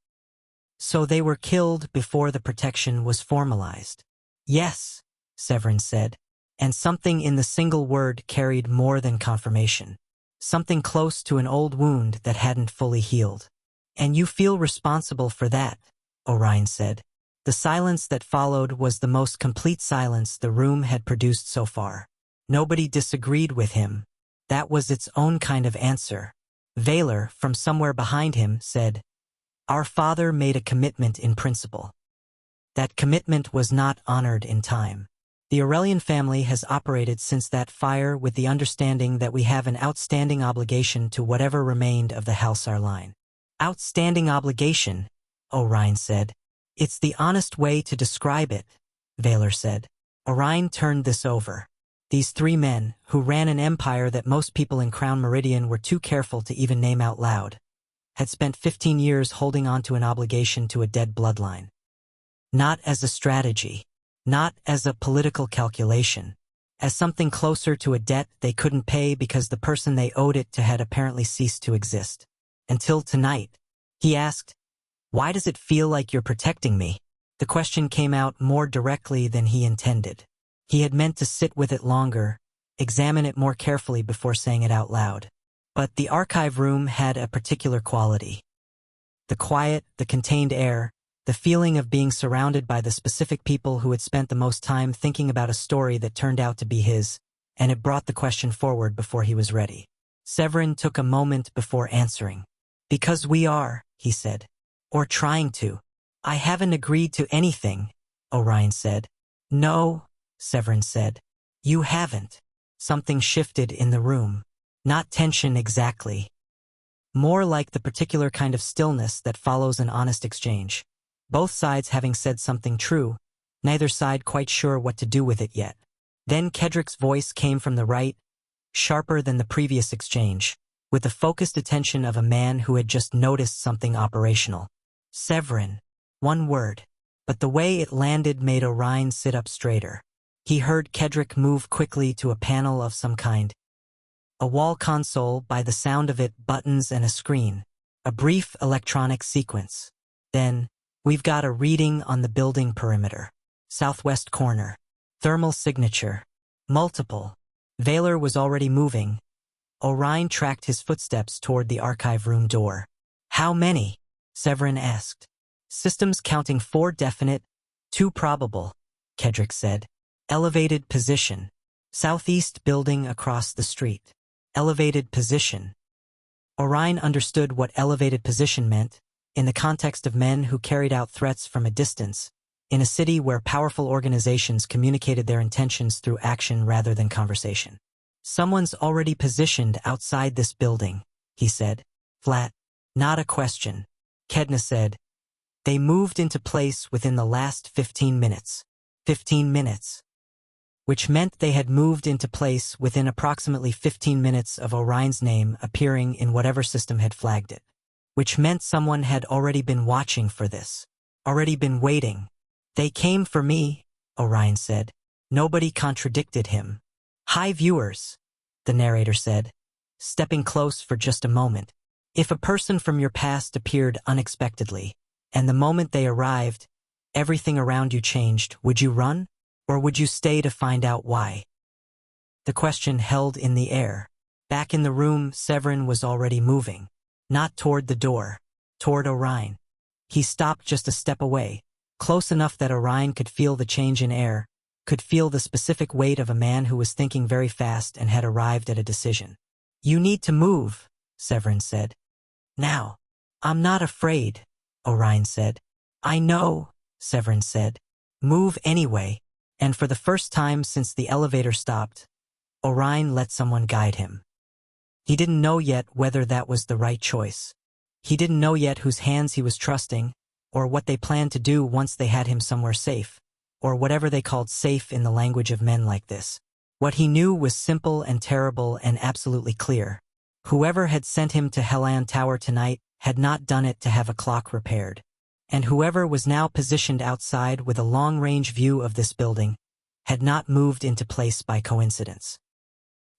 So they were killed before the protection was formalized. Yes, Severin said, and something in the single word carried more than confirmation. Something close to an old wound that hadn't fully healed. And you feel responsible for that, Orien said. The silence that followed was the most complete silence the room had produced so far. Nobody disagreed with him. That was its own kind of answer. Vaelor, from somewhere behind him, said, Our father made a commitment in principle. That commitment was not honored in time. The Aurellion family has operated since that fire with the understanding that we have an outstanding obligation to whatever remained of the Halcyre line. Outstanding obligation, Orien said. It's the honest way to describe it, Vaelor said. Orien turned this over. These 3 men, who ran an empire that most people in Crown Meridian were too careful to even name out loud, had spent 15 years holding on to an obligation to a dead bloodline. Not as a strategy. Not as a political calculation. As something closer to a debt they couldn't pay because the person they owed it to had apparently ceased to exist. Until tonight. He asked, Why does it feel like you're protecting me? The question came out more directly than he intended. He had meant to sit with it longer, examine it more carefully before saying it out loud. But the archive room had a particular quality. The quiet, the contained air, the feeling of being surrounded by the specific people who had spent the most time thinking about a story that turned out to be his, and it brought the question forward before he was ready. Severin took a moment before answering. Because we are, he said. Or trying to. I haven't agreed to anything, Orien said. No, Severin said. You haven't. Something shifted in the room. Not tension exactly. More like the particular kind of stillness that follows an honest exchange. Both sides having said something true, neither side quite sure what to do with it yet. Then Kedrick's voice came from the right, sharper than the previous exchange. with the focused attention of a man who had just noticed something operational. Severin. One word. But the way it landed made Orien sit up straighter. He heard Kedrick move quickly to a panel of some kind. A wall console, by the sound of it, buttons and a screen. A brief electronic sequence. Then, we've got a reading on the building perimeter. Southwest corner. Thermal signature. Multiple. Vaelor was already moving. Orien tracked his footsteps toward the archive room door. How many? Severin asked. Systems counting 4 definite, 2 probable, Kedrick said. Elevated position. Southeast building across the street. Elevated position. Orien understood what elevated position meant, in the context of men who carried out threats from a distance, in a city where powerful organizations communicated their intentions through action rather than conversation. Someone's already positioned outside this building, he said. Flat. Not a question. Kedna said. They moved into place within the last 15 minutes. 15 minutes. Which meant they had moved into place within approximately 15 minutes of Orien's name appearing in whatever system had flagged it. Which meant someone had already been watching for this. Already been waiting. They came for me, Orien said. Nobody contradicted him. Hi viewers, the narrator said, stepping close for just a moment. If a person from your past appeared unexpectedly, and the moment they arrived, everything around you changed, would you run? Or would you stay to find out why? The question held in the air. Back in the room, Severin was already moving. Not toward the door. Toward Orien. He stopped just a step away, close enough that Orien could feel the change in air, could feel the specific weight of a man who was thinking very fast and had arrived at a decision. You need to move, Severin said. Now. I'm not afraid, Orien said. I know, Severin said. Move anyway. And for the first time since the elevator stopped, Orien let someone guide him. He didn't know yet whether that was the right choice. He didn't know yet whose hands he was trusting, or what they planned to do once they had him somewhere safe, or whatever they called safe in the language of men like this. What he knew was simple and terrible and absolutely clear. Whoever had sent him to Helion Tower tonight had not done it to have a clock repaired. And whoever was now positioned outside with a long-range view of this building had not moved into place by coincidence.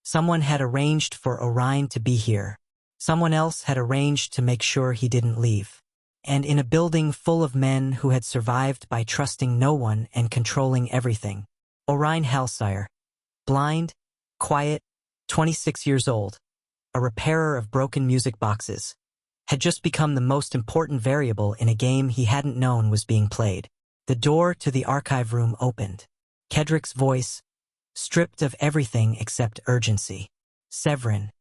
Someone had arranged for Orien to be here. Someone else had arranged to make sure he didn't leave. And in a building full of men who had survived by trusting no one and controlling everything, Orien Halcyre, blind, quiet, 26 years old, a repairer of broken music boxes, had just become the most important variable in a game he hadn't known was being played. The door to the archive room opened. Kedrick's voice, stripped of everything except urgency. Severin.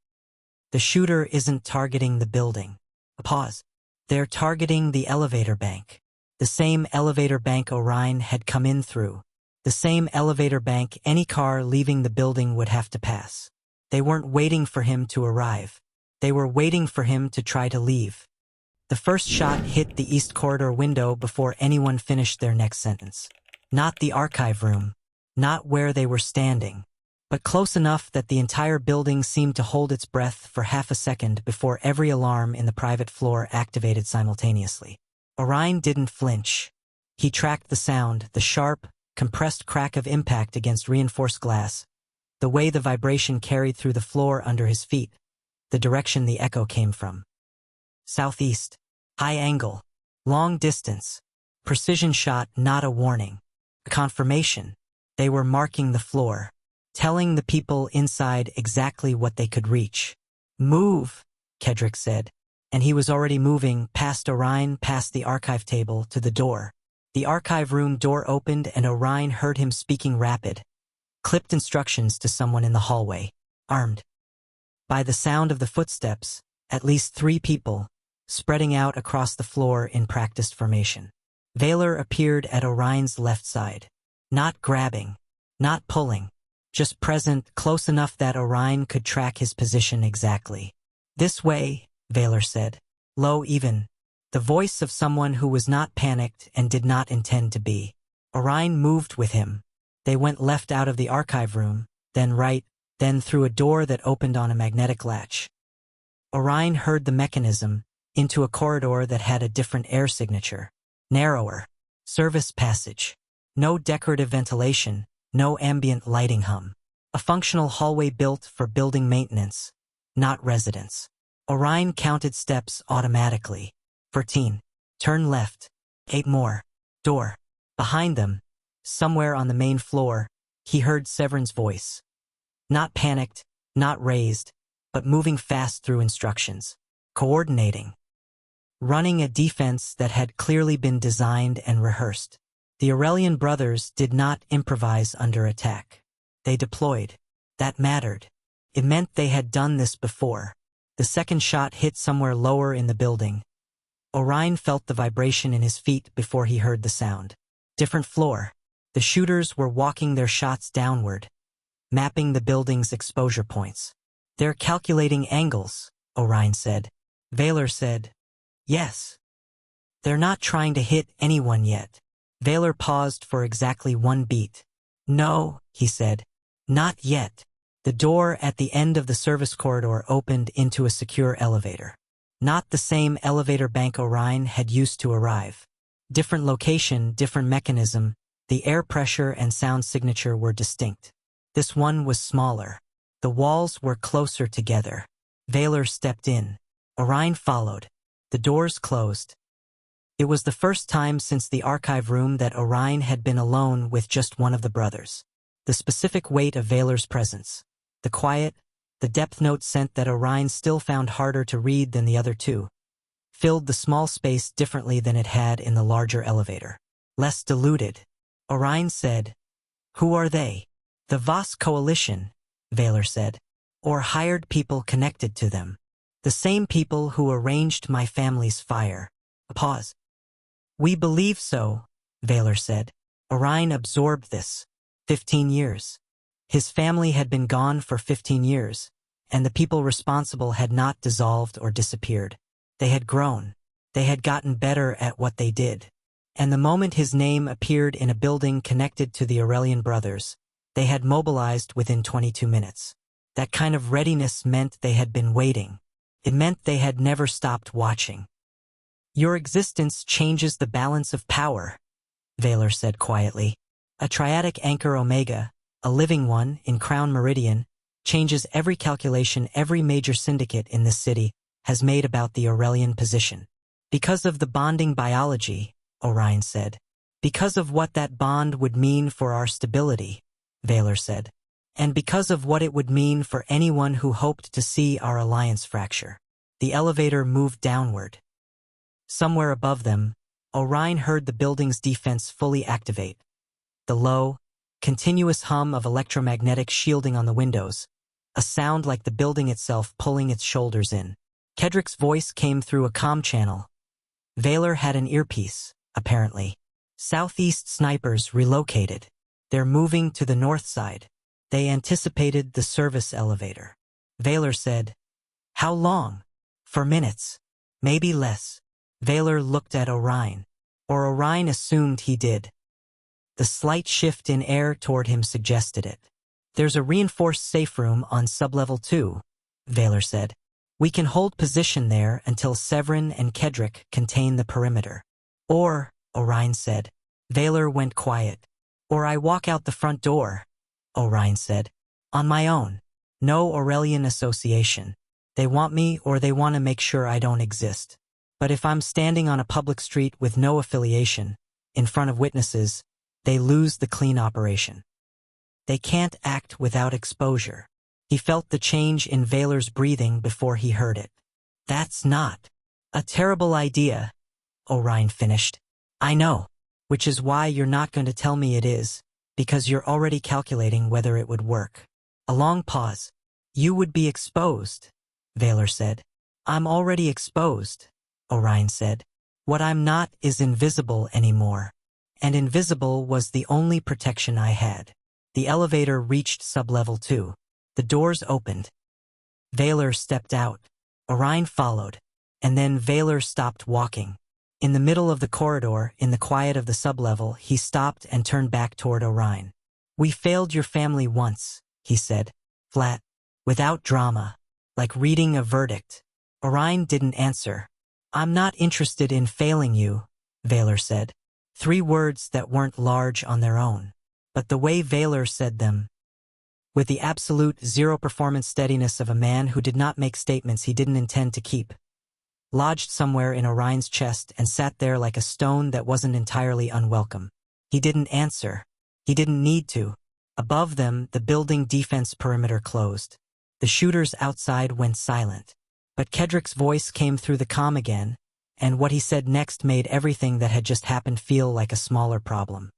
The shooter isn't targeting the building. A pause. They're targeting the elevator bank. The same elevator bank Orien had come in through. The same elevator bank any car leaving the building would have to pass. They weren't waiting for him to arrive. They were waiting for him to try to leave. The first shot hit the east corridor window before anyone finished their next sentence. Not the archive room. Not where they were standing. But close enough that the entire building seemed to hold its breath for half a second before every alarm in the private floor activated simultaneously. Orien didn't flinch. He tracked the sound, the sharp, compressed crack of impact against reinforced glass, the way the vibration carried through the floor under his feet, the direction the echo came from. Southeast. High angle. Long distance. Precision shot, not a warning. A confirmation. They were marking the floor, telling the people inside exactly what they could reach. Move, Kedrick said, and he was already moving past Orien, past the archive table, to the door. The archive room door opened and Orien heard him speaking rapid, clipped instructions to someone in the hallway. Armed. By the sound of the footsteps, at least 3 people, spreading out across the floor in practiced formation. Vaelor appeared at Orien's left side. Not grabbing, not pulling, just present, close enough that Orien could track his position exactly. This way, Vaelor said, low even, the voice of someone who was not panicked and did not intend to be. Orien moved with him. They went left out of the archive room, then right, then through a door that opened on a magnetic latch. Orien heard the mechanism, into a corridor that had a different air signature. Narrower. Service passage. No decorative ventilation, no ambient lighting hum. A functional hallway built for building maintenance, not residence. Orien counted steps automatically. 14. Turn left. 8 more. Door. Behind them, somewhere on the main floor, he heard Severin's voice. Not panicked, not raised, but moving fast through instructions. Coordinating. Running a defense that had clearly been designed and rehearsed. The Aurellion brothers did not improvise under attack. They deployed. That mattered. It meant they had done this before. The second shot hit somewhere lower in the building. Orien felt the vibration in his feet before he heard the sound. Different floor. The shooters were walking their shots downward, mapping the building's exposure points. They're calculating angles, Orien said. Vaelor said, yes. They're not trying to hit anyone yet. Vaelor paused for exactly 1 beat. No, he said. Not yet. The door at the end of the service corridor opened into a secure elevator. Not the same elevator bank Orien had used to arrive. Different location, different mechanism, the air pressure and sound signature were distinct. This one was smaller. The walls were closer together. Vaelor stepped in. Orien followed. The doors closed. It was the first time since the archive room that Orien had been alone with just one of the brothers. The specific weight of Vaelor's presence, the quiet, the depth note scent that Orien still found harder to read than the other two, filled the small space differently than it had in the larger elevator. Less diluted. Orien said, who are they? The Voss Coalition, Vaelor said. Or hired people connected to them. The same people who arranged my family's fire. A pause. We believe so, Vaelor said. Orien absorbed this. 15 years. His family had been gone for 15 years, and the people responsible had not dissolved or disappeared. They had grown. They had gotten better at what they did. And the moment his name appeared in a building connected to the Aurellion brothers, they had mobilized within 22 minutes. That kind of readiness meant they had been waiting. It meant they had never stopped watching. Your existence changes the balance of power, Vaelor said quietly. A triadic anchor omega, a living one in Crown Meridian, changes every calculation every major syndicate in this city has made about the Aurellion position. Because of the bonding biology, Orien said. Because of what that bond would mean for our stability, Vaelor said. And because of what it would mean for anyone who hoped to see our alliance fracture. The elevator moved downward. Somewhere above them, Orien heard the building's defense fully activate. The low, continuous hum of electromagnetic shielding on the windows, a sound like the building itself pulling its shoulders in. Kedrick's voice came through a comm channel. Vaelor had an earpiece, apparently. Southeast snipers relocated. They're moving to the north side. They anticipated the service elevator. Vaelor said, how long? For minutes. Maybe less. Vaelor looked at Orien. Or Orien assumed he did. The slight shift in air toward him suggested it. There's a reinforced safe room on sublevel 2, Vaelor said. We can hold position there until Severin and Kedrick contain the perimeter. Or, Orien said. Vaelor went quiet. Or I walk out the front door, Orien said. On my own. No Aurellion association. They want me or they want to make sure I don't exist. But if I'm standing on a public street with no affiliation, in front of witnesses, they lose the clean operation. They can't act without exposure. He felt the change in Vaelor's breathing before he heard it. That's not a terrible idea, Orien finished. I know, which is why you're not going to tell me it is, because you're already calculating whether it would work. A long pause. You would be exposed, Vaelor said. I'm already exposed, Orien said. What I'm not is invisible anymore. And invisible was the only protection I had. The elevator reached sublevel 2. The doors opened. Vaelor stepped out. Orien followed. And then Vaelor stopped walking. In the middle of the corridor, in the quiet of the sublevel, he stopped and turned back toward Orien. We failed your family once, he said, flat, without drama, like reading a verdict. Orien didn't answer. I'm not interested in failing you, Vaelor said. 3 words that weren't large on their own. But the way Vaelor said them, with the absolute zero performance steadiness of a man who did not make statements he didn't intend to keep, lodged somewhere in Orien's chest and sat there like a stone that wasn't entirely unwelcome. He didn't answer. He didn't need to. Above them, the building defense perimeter closed. The shooters outside went silent. But Kedrick's voice came through the comm again, and what he said next made everything that had just happened feel like a smaller problem.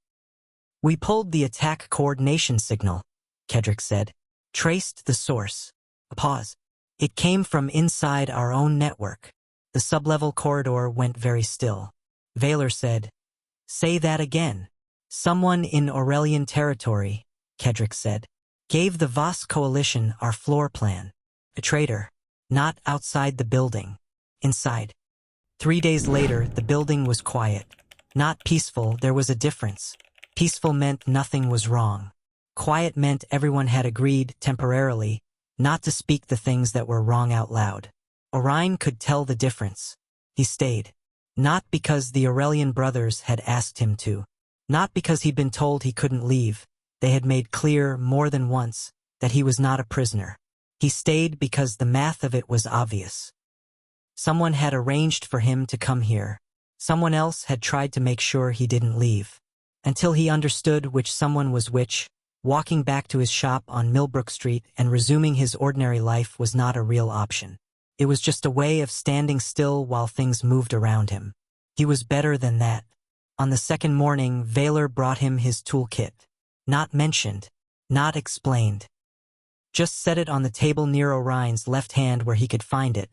We pulled the attack coordination signal, Kedrick said. Traced the source. A pause. It came from inside our own network. The sublevel corridor went very still. Vaelor said, Say that again. Someone in Aurellion territory, Kedrick said, gave the Voss coalition our floor plan. A traitor. Not outside the building. Inside. 3 days later, the building was quiet. Not peaceful, there was a difference. Peaceful meant nothing was wrong. Quiet meant everyone had agreed, temporarily, not to speak the things that were wrong out loud. Orien could tell the difference. He stayed. Not because the Aurellion brothers had asked him to. Not because he'd been told he couldn't leave. They had made clear, more than once, that he was not a prisoner. He stayed because the math of it was obvious. Someone had arranged for him to come here. Someone else had tried to make sure he didn't leave. Until he understood which someone was which, walking back to his shop on Millbrook Street and resuming his ordinary life was not a real option. It was just a way of standing still while things moved around him. He was better than that. On the second morning, Vaelor brought him his toolkit. Not mentioned. Not explained. Just set it on the table near Orien's left hand where he could find it,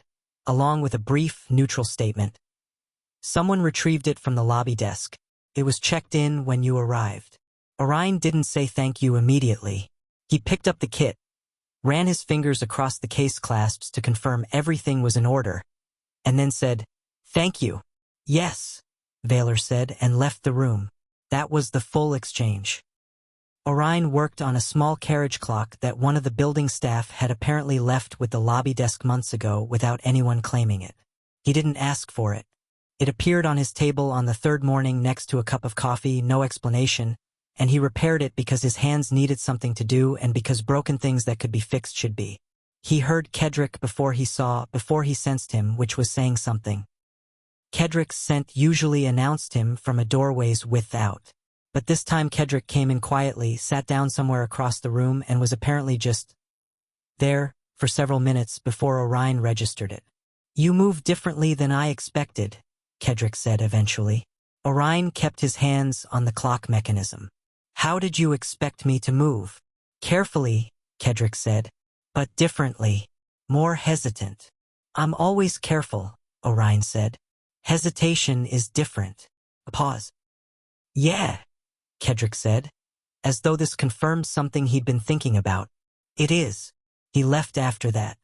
along with a brief, neutral statement. Someone retrieved it from the lobby desk. It was checked in when you arrived. Orien didn't say thank you immediately. He picked up the kit, ran his fingers across the case clasps to confirm everything was in order, and then said, Thank you. Yes, Vaelor said, and left the room. That was the full exchange. Orien worked on a small carriage clock that one of the building staff had apparently left with the lobby desk months ago without anyone claiming it. He didn't ask for it. It appeared on his table on the 3rd morning next to a cup of coffee, no explanation, and he repaired it because his hands needed something to do and because broken things that could be fixed should be. He heard Kedrick before he sensed him, which was saying something. Kedrick's scent usually announced him from a doorway's width out. But this time Kedrick came in quietly, sat down somewhere across the room, and was apparently just there for several minutes before Orien registered it. You move differently than I expected, Kedrick said eventually. Orien kept his hands on the clock mechanism. How did you expect me to move? Carefully, Kedrick said, but differently. More hesitant. I'm always careful, Orien said. Hesitation is different. A pause. Yeah, Kedrick said, as though this confirmed something he'd been thinking about. It is. He left after that.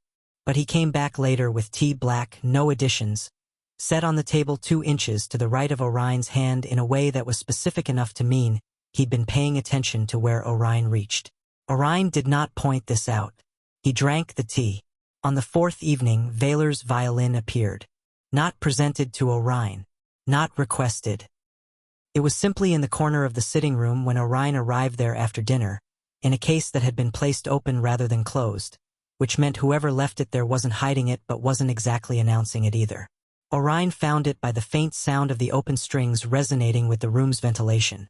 But he came back later with tea black, no additions, set on the table 2 inches to the right of Orien's hand in a way that was specific enough to mean he'd been paying attention to where Orien reached. Orien did not point this out. He drank the tea. On the 4th evening, Vaelor's violin appeared. Not presented to Orien. Not requested. It was simply in the corner of the sitting room when Orien arrived there after dinner, in a case that had been placed open rather than closed, which meant whoever left it there wasn't hiding it but wasn't exactly announcing it either. Orien found it by the faint sound of the open strings resonating with the room's ventilation.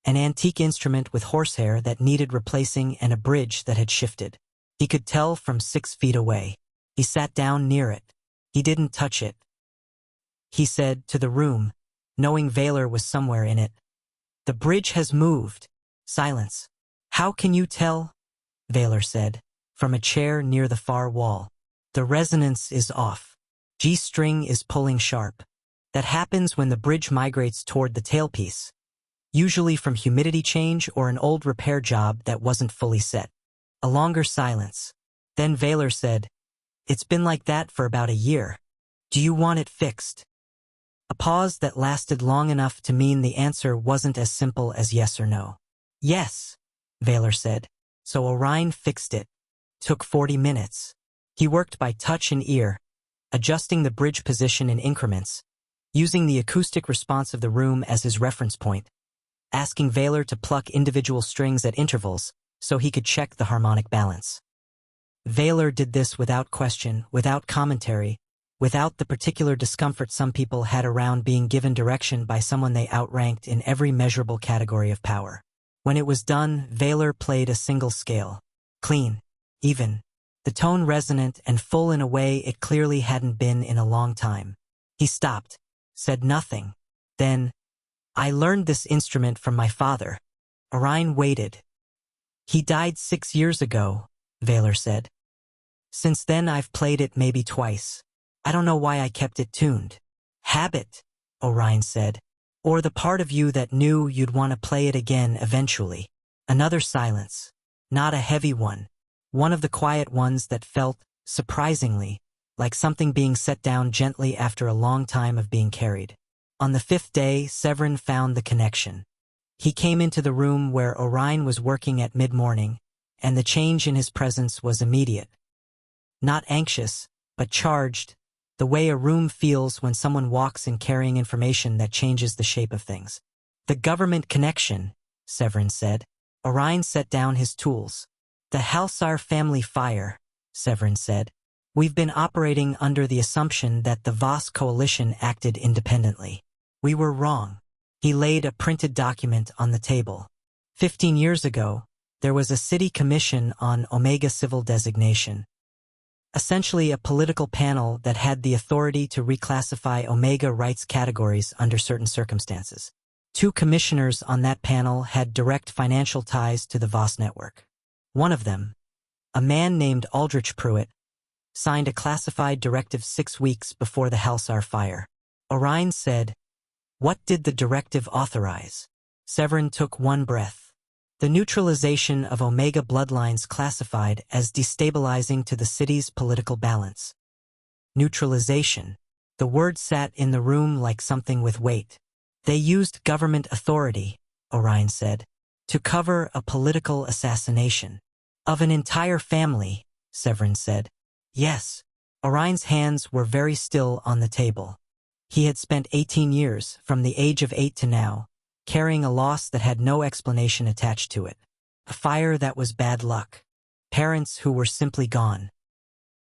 An antique instrument with horsehair that needed replacing and a bridge that had shifted. He could tell from 6 feet away. He sat down near it. He didn't touch it. He said to the room, knowing Vaelor was somewhere in it, The bridge has moved. Silence. How can you tell? Vaelor said, from a chair near the far wall. The resonance is off. G-string is pulling sharp. That happens when the bridge migrates toward the tailpiece, usually from humidity change or an old repair job that wasn't fully set. A longer silence. Then Vaelor said, It's been like that for about a year. Do you want it fixed? A pause that lasted long enough to mean the answer wasn't as simple as yes or no. Yes, Vaelor said. So Orien fixed it. Took 40 minutes. He worked by touch and ear. adjusting the bridge position in increments, using the acoustic response of the room as his reference point, asking Vaelor to pluck individual strings at intervals so he could check the harmonic balance. Vaelor did this without question, without commentary, without the particular discomfort some people had around being given direction by someone they outranked in every measurable category of power. When it was done, Vaelor played a single scale. Clean, even, the tone resonant and full in a way it clearly hadn't been in a long time. He stopped, said nothing. Then, "I learned this instrument from my father." Orien waited. "He died 6 years ago," Vaelor said. "Since then I've played it maybe twice. I don't know why I kept it tuned." "Habit," Orien said. "Or the part of you that knew you'd want to play it again eventually." Another silence. Not a heavy one. One of the quiet ones that felt, surprisingly, like something being set down gently after a long time of being carried. On the 5th day, Severin found the connection. He came into the room where Orien was working at mid-morning, and the change in his presence was immediate. Not anxious, but charged, the way a room feels when someone walks in carrying information that changes the shape of things. "The government connection," Severin said. Orien set down his tools. "The Halcyre family fire," Severin said. "We've been operating under the assumption that the Voss coalition acted independently. We were wrong." He laid a printed document on the table. 15 years ago, there was a city commission on Omega civil designation. Essentially a political panel that had the authority to reclassify Omega rights categories under certain circumstances. 2 commissioners on that panel had direct financial ties to the Voss network. One of them, a man named Aldrich Pruitt, signed a classified directive 6 weeks before the Halcyre fire. Orien said, "What did the directive authorize?" Severin took one breath. "The neutralization of Omega bloodlines classified as destabilizing to the city's political balance." Neutralization. The word sat in the room like something with weight. "They used government authority," Orien said, "to cover a political assassination." "Of an entire family," Severin said. "Yes." Orien's hands were very still on the table. He had spent 18 years, from the age of 8 to now, carrying a loss that had no explanation attached to it. A fire that was bad luck. Parents who were simply gone.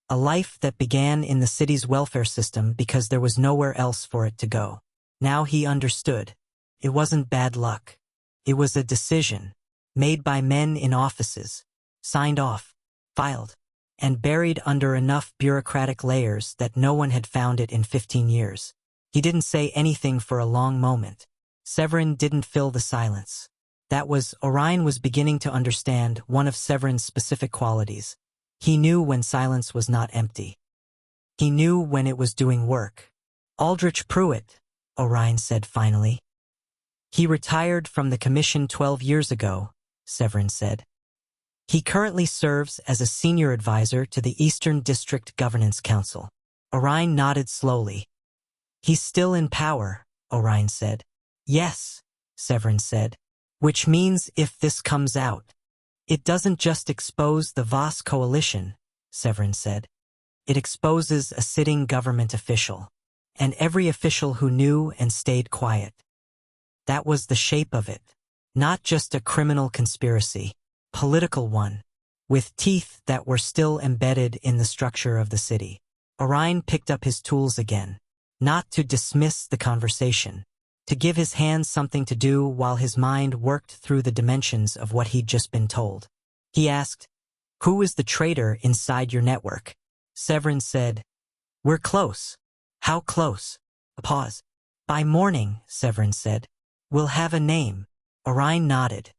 A life that began in the city's welfare system because there was nowhere else for it to go. Now he understood. It wasn't bad luck. It was a decision, made by men in offices, signed off, filed, and buried under enough bureaucratic layers that no one had found it in 15 years. He didn't say anything for a long moment. Severin didn't fill the silence. Orien was beginning to understand one of Severin's specific qualities. He knew when silence was not empty. He knew when it was doing work. "Aldrich Pruitt," Orien said finally. "He retired from the commission 12 years ago," Severin said. "He currently serves as a senior advisor to the Eastern District Governance Council." Orien nodded slowly. "He's still in power," Orien said. "Yes," Severin said. "Which means if this comes out, it doesn't just expose the Voss coalition," Severin said. "It exposes a sitting government official, and every official who knew and stayed quiet. That was the shape of it. Not just a criminal conspiracy, political one, with teeth that were still embedded in the structure of the city." Orien picked up his tools again, not to dismiss the conversation, to give his hands something to do while his mind worked through the dimensions of what he'd just been told. He asked, "Who is the traitor inside your network?" Severin said, "We're close." "How close?" A pause. "By morning," Severin said. "We'll have a name." Orien nodded,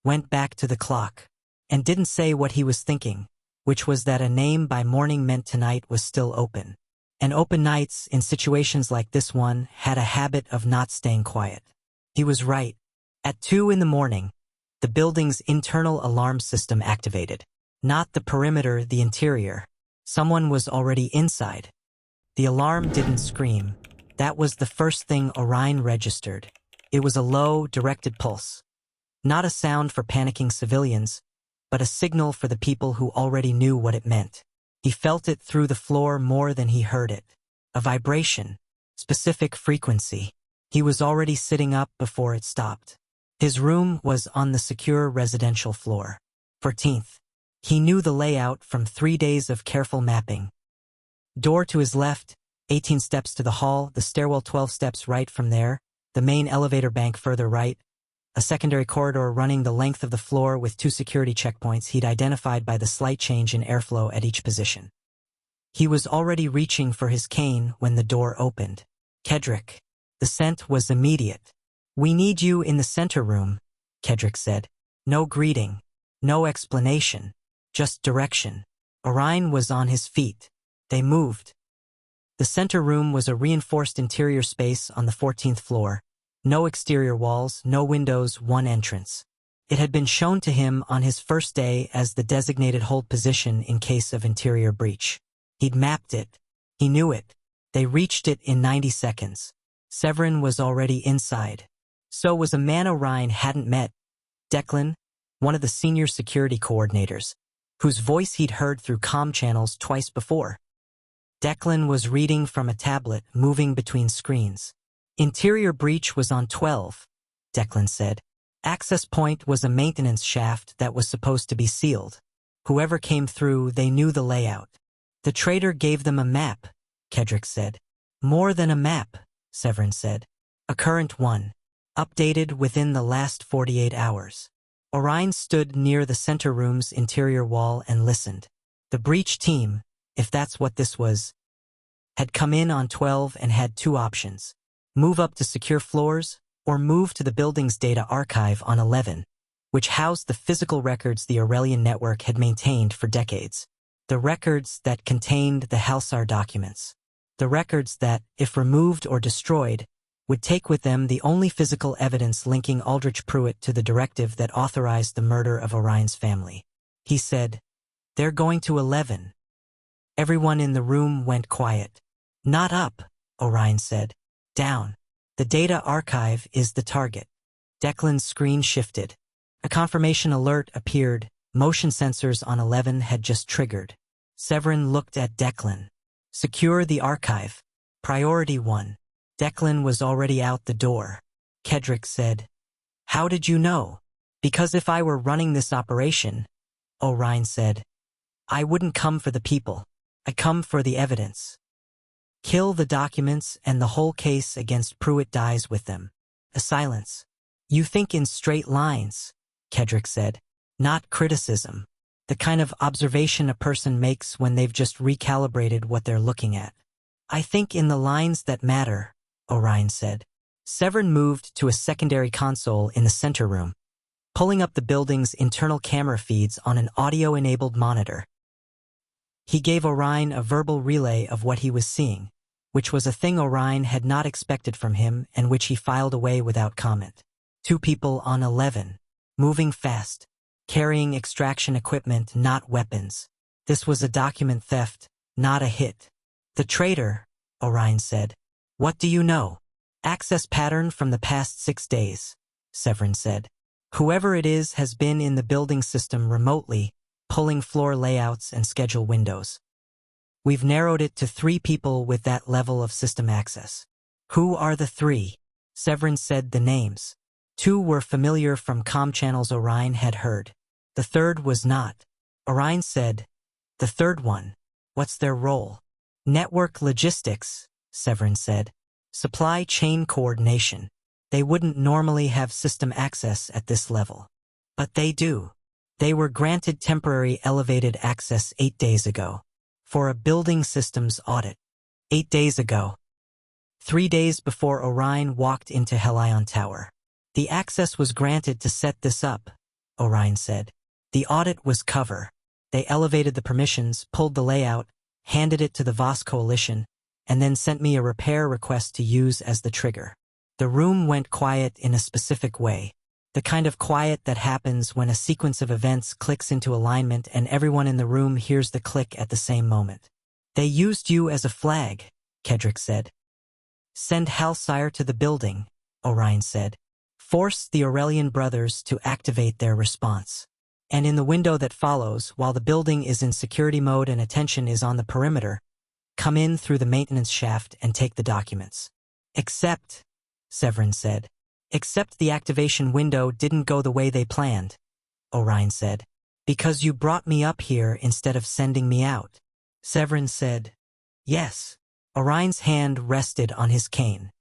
went back to the clock, and didn't say what he was thinking, which was that a name by morning meant tonight was still open. And open nights, in situations like this one, had a habit of not staying quiet. He was right. At 2 in the morning, the building's internal alarm system activated. Not the perimeter, the interior. Someone was already inside. The alarm didn't scream. That was the first thing Orien registered. It was a low, directed pulse. Not a sound for panicking civilians, but a signal for the people who already knew what it meant. He felt it through the floor more than he heard it. A vibration. Specific frequency. He was already sitting up before it stopped. His room was on the secure residential floor. 14th. He knew the layout from 3 days of careful mapping. Door to his left, 18 steps to the hall, the stairwell 12 steps right from there, the main elevator bank further right, a secondary corridor running the length of the floor with 2 security checkpoints he'd identified by the slight change in airflow at each position. He was already reaching for his cane when the door opened. Kedrick. The scent was immediate. "We need you in the center room," Kedrick said. No greeting. No explanation. Just direction. Orien was on his feet. They moved. The center room was a reinforced interior space on the 14th floor. No exterior walls, no windows, one entrance. It had been shown to him on his first day as the designated hold position in case of interior breach. He'd mapped it. He knew it. They reached it in 90 seconds. Severin was already inside. So was a man Orien hadn't met. Declan, one of the senior security coordinators, whose voice he'd heard through comm channels twice before. Declan was reading from a tablet, moving between screens. Interior breach was on 12, Declan said. Access point was a maintenance shaft that was supposed to be sealed. Whoever came through, they knew the layout. The traitor gave them a map, Kedrick said. More than a map, Severin said. A current one. Updated within the last 48 hours. Orien stood near the center room's interior wall and listened. The breach team, if that's what this was, had come in on 12 and had 2 options. Move up to secure floors, or move to the building's data archive on 11, which housed the physical records the Aurellion network had maintained for decades. The records that contained the Halcyre documents. The records that, if removed or destroyed, would take with them the only physical evidence linking Aldrich Pruitt to the directive that authorized the murder of Orien's family. He said, "They're going to 11. Everyone in the room went quiet. "Not up," Orien said. "Down. The data archive is the target." Declan's screen shifted. A confirmation alert appeared. Motion sensors on 11 had just triggered. Severin looked at Declan. "Secure the archive. Priority 1. Declan was already out the door. Kedrick said, "How did you know?" "Because if I were running this operation," Orien said, "I wouldn't come for the people. I come for the evidence. Kill the documents and the whole case against Pruitt dies with them." A silence. "You think in straight lines," Kedrick said. "Not criticism. The kind of observation a person makes when they've just recalibrated what they're looking at." "I think in the lines that matter," Orien said. Severin moved to a secondary console in the center room, pulling up the building's internal camera feeds on an audio-enabled monitor. He gave Orien a verbal relay of what he was seeing, which was a thing Orien had not expected from him and which he filed away without comment. 2 people on 11, moving fast, carrying extraction equipment, not weapons. This was a document theft, not a hit. "The traitor," Orien said. "What do you know?" "Access pattern from the past 6 days," Severin said. "Whoever it is has been in the building system remotely, pulling floor layouts and schedule windows. We've narrowed it to 3 people with that level of system access." "Who are the 3? Severin said the names. 2 were familiar from comm channels Orien had heard. The 3rd was not. Orien said, "The 3rd one. What's their role?" "Network logistics," Severin said. "Supply chain coordination. They wouldn't normally have system access at this level. But they do. They were granted temporary elevated access 8 days ago. For a building systems audit. 8 days ago. 3 days before Orien walked into Helion Tower. The access was granted to set this up," Orien said. "The audit was cover. They elevated the permissions, pulled the layout, handed it to the Voss Coalition, and then sent me a repair request to use as the trigger." The room went quiet in a specific way. The kind of quiet that happens when a sequence of events clicks into alignment and everyone in the room hears the click at the same moment. "They used you as a flag," Kedrick said. "Send Halcyre to the building," Orien said. "Force the Aurellion brothers to activate their response." And in the window that follows, while the building is in security mode and attention is on the perimeter, come in through the maintenance shaft and take the documents. Except, Severin said. Except the activation window didn't go the way they planned, Orien said. Because you brought me up here instead of sending me out. Severin said. Yes. Orien's hand rested on his cane.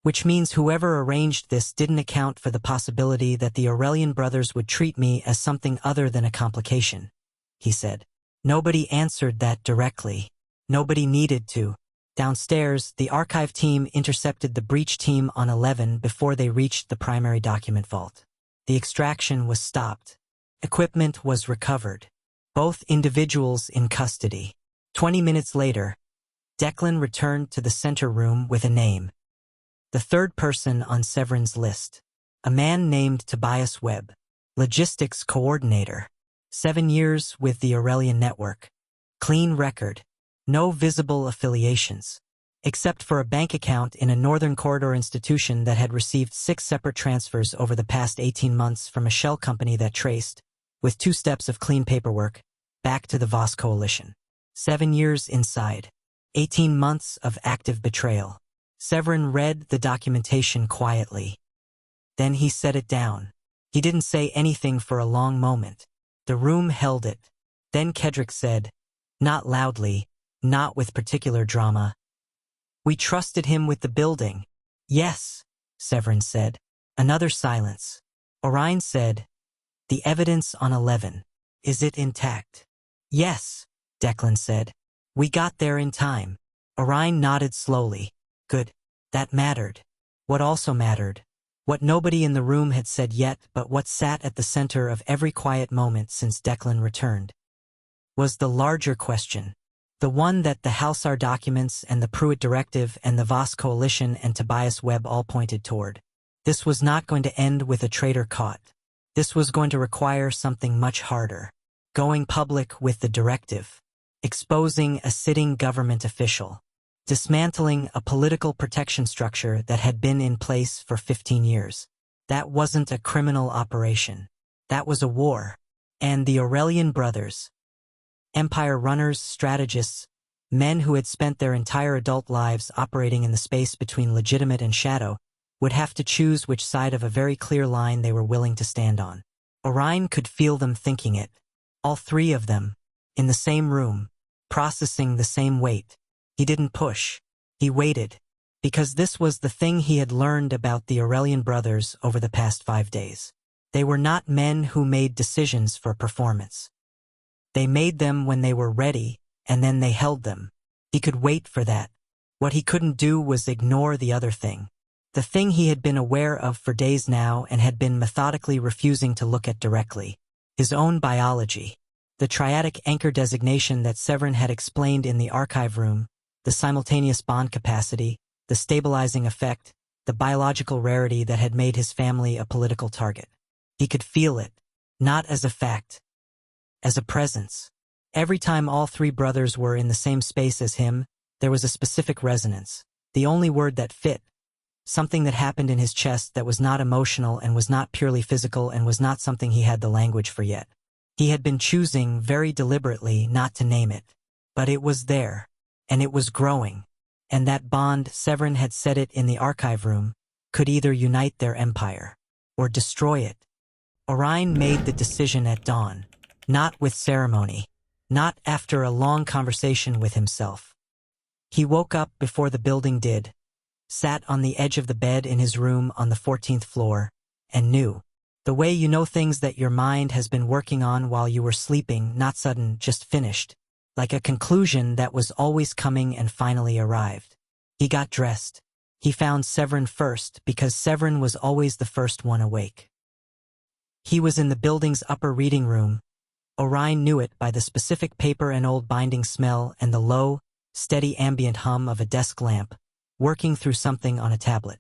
Which means whoever arranged this didn't account for the possibility that the Aurellion brothers would treat me as something other than a complication, he said. Nobody answered that directly. Nobody needed to. Downstairs, the archive team intercepted the breach team on 11 before they reached the primary document vault. The extraction was stopped. Equipment was recovered. Both individuals in custody. 20 minutes later, Declan returned to the center room with a name. The third person on Severin's list. A man named Tobias Webb. Logistics coordinator. 7 years with the Aurellion network. Clean record. No visible affiliations. Except for a bank account in a Northern Corridor institution that had received 6 separate transfers over the past 18 months from a shell company that traced, with 2 steps of clean paperwork, back to the Voss coalition. 7 years inside. 18 months of active betrayal. Severin read the documentation quietly. Then he set it down. He didn't say anything for a long moment. The room held it. Then Kedrick said, not loudly, not with particular drama. We trusted him with the building. Yes, Severin said. Another silence. Orien said, the evidence on 11. Is it intact? Yes, Declan said. We got there in time. Orien nodded slowly. Good. That mattered. What also mattered, what nobody in the room had said yet but what sat at the center of every quiet moment since Declan returned, was the larger question. The one that the Halcyre documents and the Pruitt Directive and the Voss Coalition and Tobias Webb all pointed toward. This was not going to end with a traitor caught. This was going to require something much harder. Going public with the directive. Exposing a sitting government official. Dismantling a political protection structure that had been in place for 15 years. That wasn't a criminal operation. That was a war. And the Aurellion brothers, empire runners, strategists, men who had spent their entire adult lives operating in the space between legitimate and shadow, would have to choose which side of a very clear line they were willing to stand on. Orien could feel them thinking it. All 3 of them, in the same room, processing the same weight. He didn't push. He waited. Because this was the thing he had learned about the Aurellion brothers over the past 5 days. They were not men who made decisions for performance. They made them when they were ready, and then they held them. He could wait for that. What he couldn't do was ignore the other thing. The thing he had been aware of for days now and had been methodically refusing to look at directly. His own biology. The triadic anchor designation that Severin had explained in the archive room. The simultaneous bond capacity, the stabilizing effect, the biological rarity that had made his family a political target. He could feel it, not as a fact, as a presence. Every time all 3 brothers were in the same space as him, there was a specific resonance, the only word that fit, something that happened in his chest that was not emotional and was not purely physical and was not something he had the language for yet. He had been choosing very deliberately not to name it, but it was there. And it was growing. And that bond, Severin had said it in the archive room, could either unite their empire or destroy it. Orien made the decision at dawn, not with ceremony, not after a long conversation with himself. He woke up before the building did, sat on the edge of the bed in his room on the 14th floor, and knew. The way you know things that your mind has been working on while you were sleeping, not sudden, just finished. Like a conclusion that was always coming and finally arrived. He got dressed. He found Severin first because Severin was always the first one awake. He was in the building's upper reading room. Orien knew it by the specific paper and old binding smell and the low, steady ambient hum of a desk lamp, working through something on a tablet.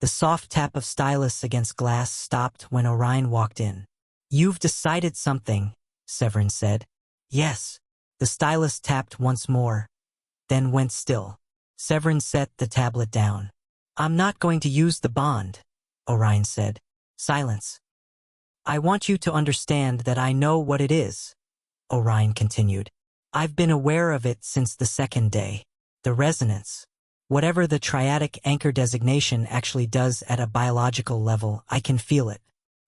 The soft tap of stylus against glass stopped when Orien walked in. You've decided something, Severin said. Yes. The stylus tapped once more, then went still. Severin set the tablet down. I'm not going to use the bond, Orien said. Silence. I want you to understand that I know what it is, Orien continued. I've been aware of it since the second day. The resonance. Whatever the triadic anchor designation actually does at a biological level, I can feel it.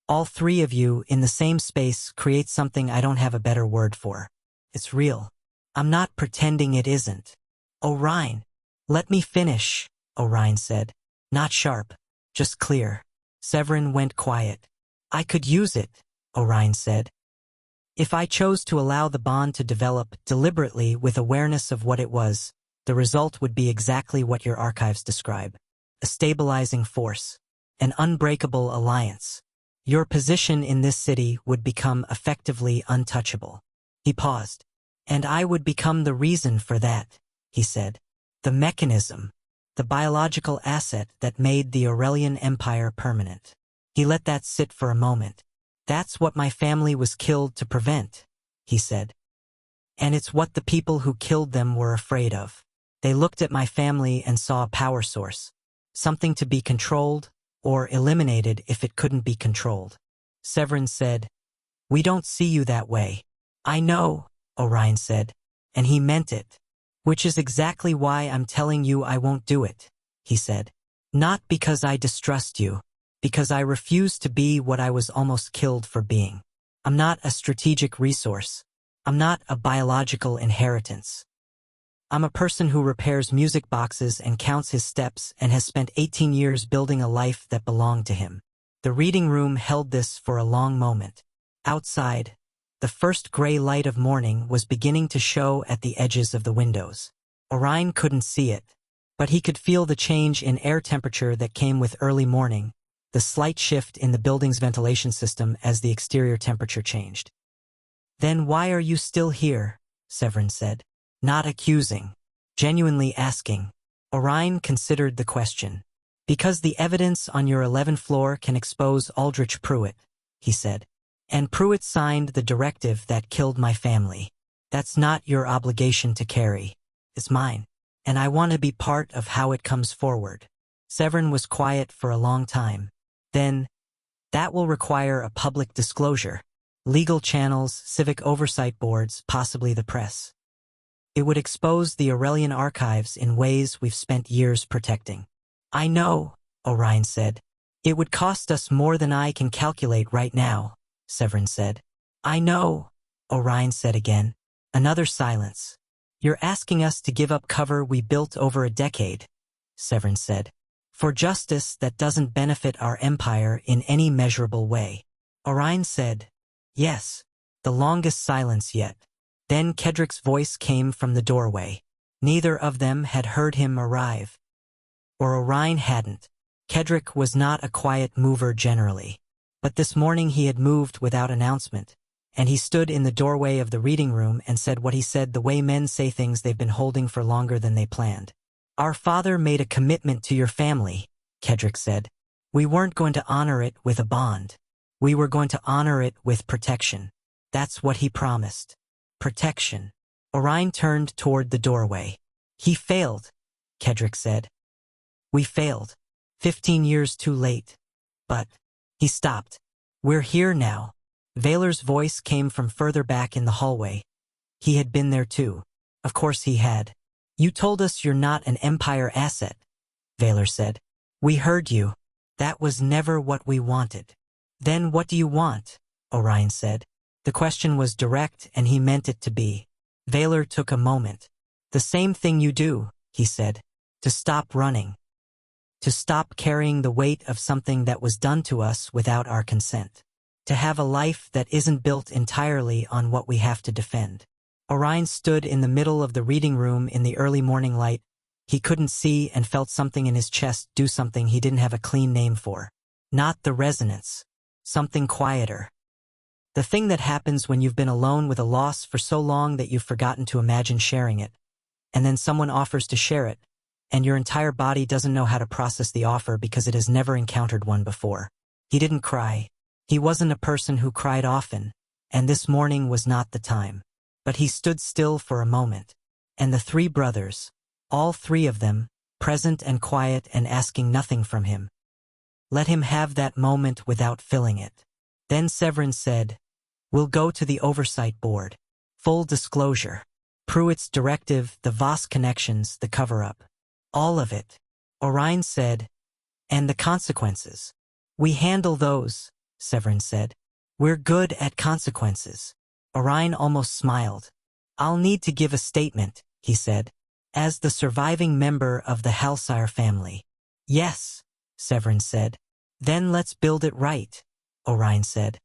All three of you in the same space create something I don't have a better word for. It's real. I'm not pretending it isn't. Orien. Let me finish, Orien said. Not sharp, just clear. Severin went quiet. I could use it, Orien said. If I chose to allow the bond to develop deliberately with awareness of what it was, the result would be exactly what your archives describe. A stabilizing force. An unbreakable alliance. Your position in this city would become effectively untouchable. He paused. And I would become the reason for that, he said. The mechanism. The biological asset that made the Aurelian Empire permanent. He let that sit for a moment. That's what my family was killed to prevent, he said. And it's what the people who killed them were afraid of. They looked at my family and saw a power source. Something to be controlled, or eliminated if it couldn't be controlled. Severin said, We don't see you that way. I know, Orien said, and he meant it. Which is exactly why I'm telling you I won't do it, he said. Not because I distrust you, because I refuse to be what I was almost killed for being. I'm not a strategic resource. I'm not a biological inheritance. I'm a person who repairs music boxes and counts his steps and has spent 18 years building a life that belonged to him. The reading room held this for a long moment. Outside, the first gray light of morning was beginning to show at the edges of the windows. Orien couldn't see it, but he could feel the change in air temperature that came with early morning, the slight shift in the building's ventilation system as the exterior temperature changed. Then why are you still here? Severin said. Not accusing. Genuinely asking. Orien considered the question. Because the evidence on your 11th floor can expose Aldrich Pruitt, he said. And Pruitt signed the directive that killed my family. That's not your obligation to carry. It's mine. And I want to be part of how it comes forward. Severin was quiet for a long time. Then, that will require a public disclosure. Legal channels, civic oversight boards, possibly the press. It would expose the Aurelian archives in ways we've spent years protecting. I know, Orien said. It would cost us more than I can calculate right now, Severin said. I know, Orien said again. Another silence. You're asking us to give up cover we built over a decade, Severin said. For justice that doesn't benefit our empire in any measurable way. Orien said, Yes. The longest silence yet. Then Kedrick's voice came from the doorway. Neither of them had heard him arrive. Or Orien hadn't. Kedrick was not a quiet mover generally. But this morning he had moved without announcement, and he stood in the doorway of the reading room and said what he said the way men say things they've been holding for longer than they planned. Our father made a commitment to your family, Kedrick said. We weren't going to honor it with a bond. We were going to honor it with protection. That's what he promised. Protection. Orien turned toward the doorway. He failed, Kedrick said. We failed. 15 years too late. But, he stopped. We're here now. Vaelor's voice came from further back in the hallway. He had been there too. Of course he had. You told us you're not an Empire asset, Vaelor said. We heard you. That was never what we wanted. Then what do you want? Orien said. The question was direct and he meant it to be. Vaelor took a moment. The same thing you do, he said. To stop running. To stop carrying the weight of something that was done to us without our consent. To have a life that isn't built entirely on what we have to defend. Orien stood in the middle of the reading room in the early morning light. He couldn't see and felt something in his chest do something he didn't have a clean name for. Not the resonance. Something quieter. The thing that happens when you've been alone with a loss for so long that you've forgotten to imagine sharing it. And then someone offers to share it, and your entire body doesn't know how to process the offer because it has never encountered one before. He didn't cry. He wasn't a person who cried often, and this morning was not the time. But he stood still for a moment. And the three brothers, all three of them, present and quiet and asking nothing from him. Let him have that moment without filling it. Then Severin said, "We'll go to the oversight board. Full disclosure. Pruitt's directive, the Voss connections, the cover-up. All of it." Orien said, "And the consequences." "We handle those," Severin said. "We're good at consequences." Orien almost smiled. "I'll need to give a statement," he said, "as the surviving member of the Halcyre family." "Yes," Severin said. "Then let's build it right," Orien said.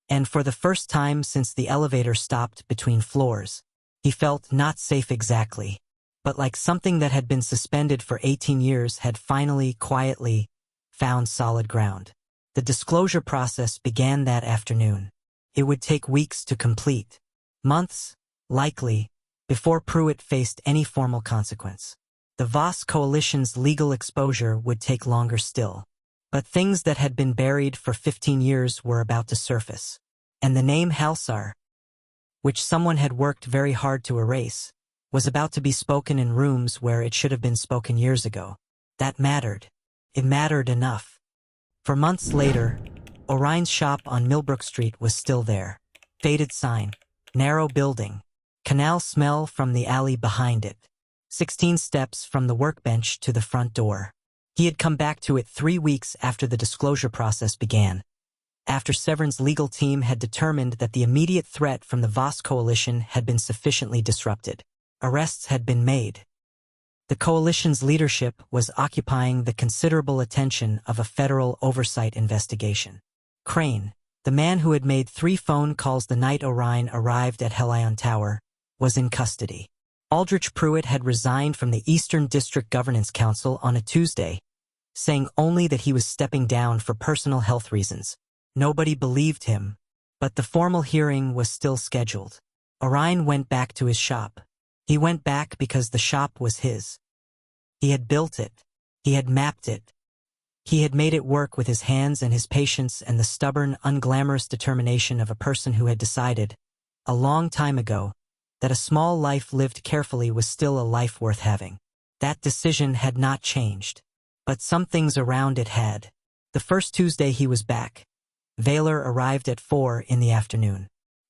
And for the first time since the elevator stopped between floors, he felt not safe exactly, but like something that had been suspended for 18 years had finally, quietly, found solid ground. The disclosure process began that afternoon. It would take weeks to complete. Months, likely, before Pruitt faced any formal consequence. The Voss coalition's legal exposure would take longer still. But things that had been buried for 15 years were about to surface. And the name Halcyre, which someone had worked very hard to erase, was about to be spoken in rooms where it should have been spoken years ago. That mattered. It mattered enough. For months later, Orien's shop on Millbrook Street was still there. Faded sign, narrow building, canal smell from the alley behind it, 16 steps from the workbench to the front door. He had come back to it 3 weeks after the disclosure process began, after Severin's legal team had determined that the immediate threat from the Voss coalition had been sufficiently disrupted. Arrests had been made. The coalition's leadership was occupying the considerable attention of a federal oversight investigation. Crane, the man who had made 3 phone calls the night Orien arrived at Helion Tower, was in custody. Aldrich Pruitt had resigned from the Eastern District Governance Council on a Tuesday, saying only that he was stepping down for personal health reasons. Nobody believed him, but the formal hearing was still scheduled. Orien went back to his shop. He went back because the shop was his. He had built it. He had mapped it. He had made it work with his hands and his patience and the stubborn, unglamorous determination of a person who had decided, a long time ago, that a small life lived carefully was still a life worth having. That decision had not changed, but some things around it had. The first Tuesday he was back, Vaelor arrived at 4 in the afternoon.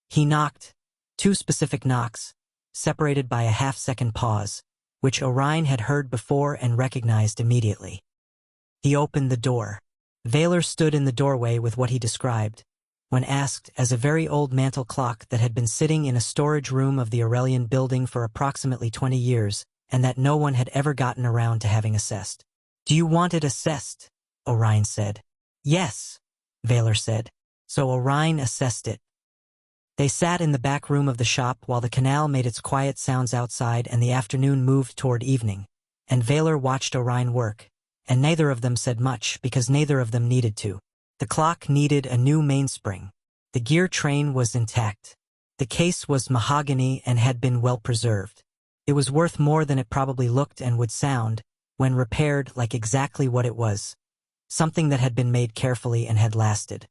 He knocked, 2 specific knocks, separated by a half-second pause, which Orien had heard before and recognized immediately. He opened the door. Vaelor stood in the doorway with what he described, when asked, as a very old mantel clock that had been sitting in a storage room of the Aurellion building for approximately 20 years, and that no one had ever gotten around to having assessed. "Do you want it assessed?" Orien said. "Yes," Vaelor said. So Orien assessed it. They sat in the back room of the shop while the canal made its quiet sounds outside and the afternoon moved toward evening, and Vaelor watched Orien work, and neither of them said much because neither of them needed to. The clock needed a new mainspring. The gear train was intact. The case was mahogany and had been well preserved. It was worth more than it probably looked and would sound, when repaired, like exactly what it was. Something that had been made carefully and had lasted.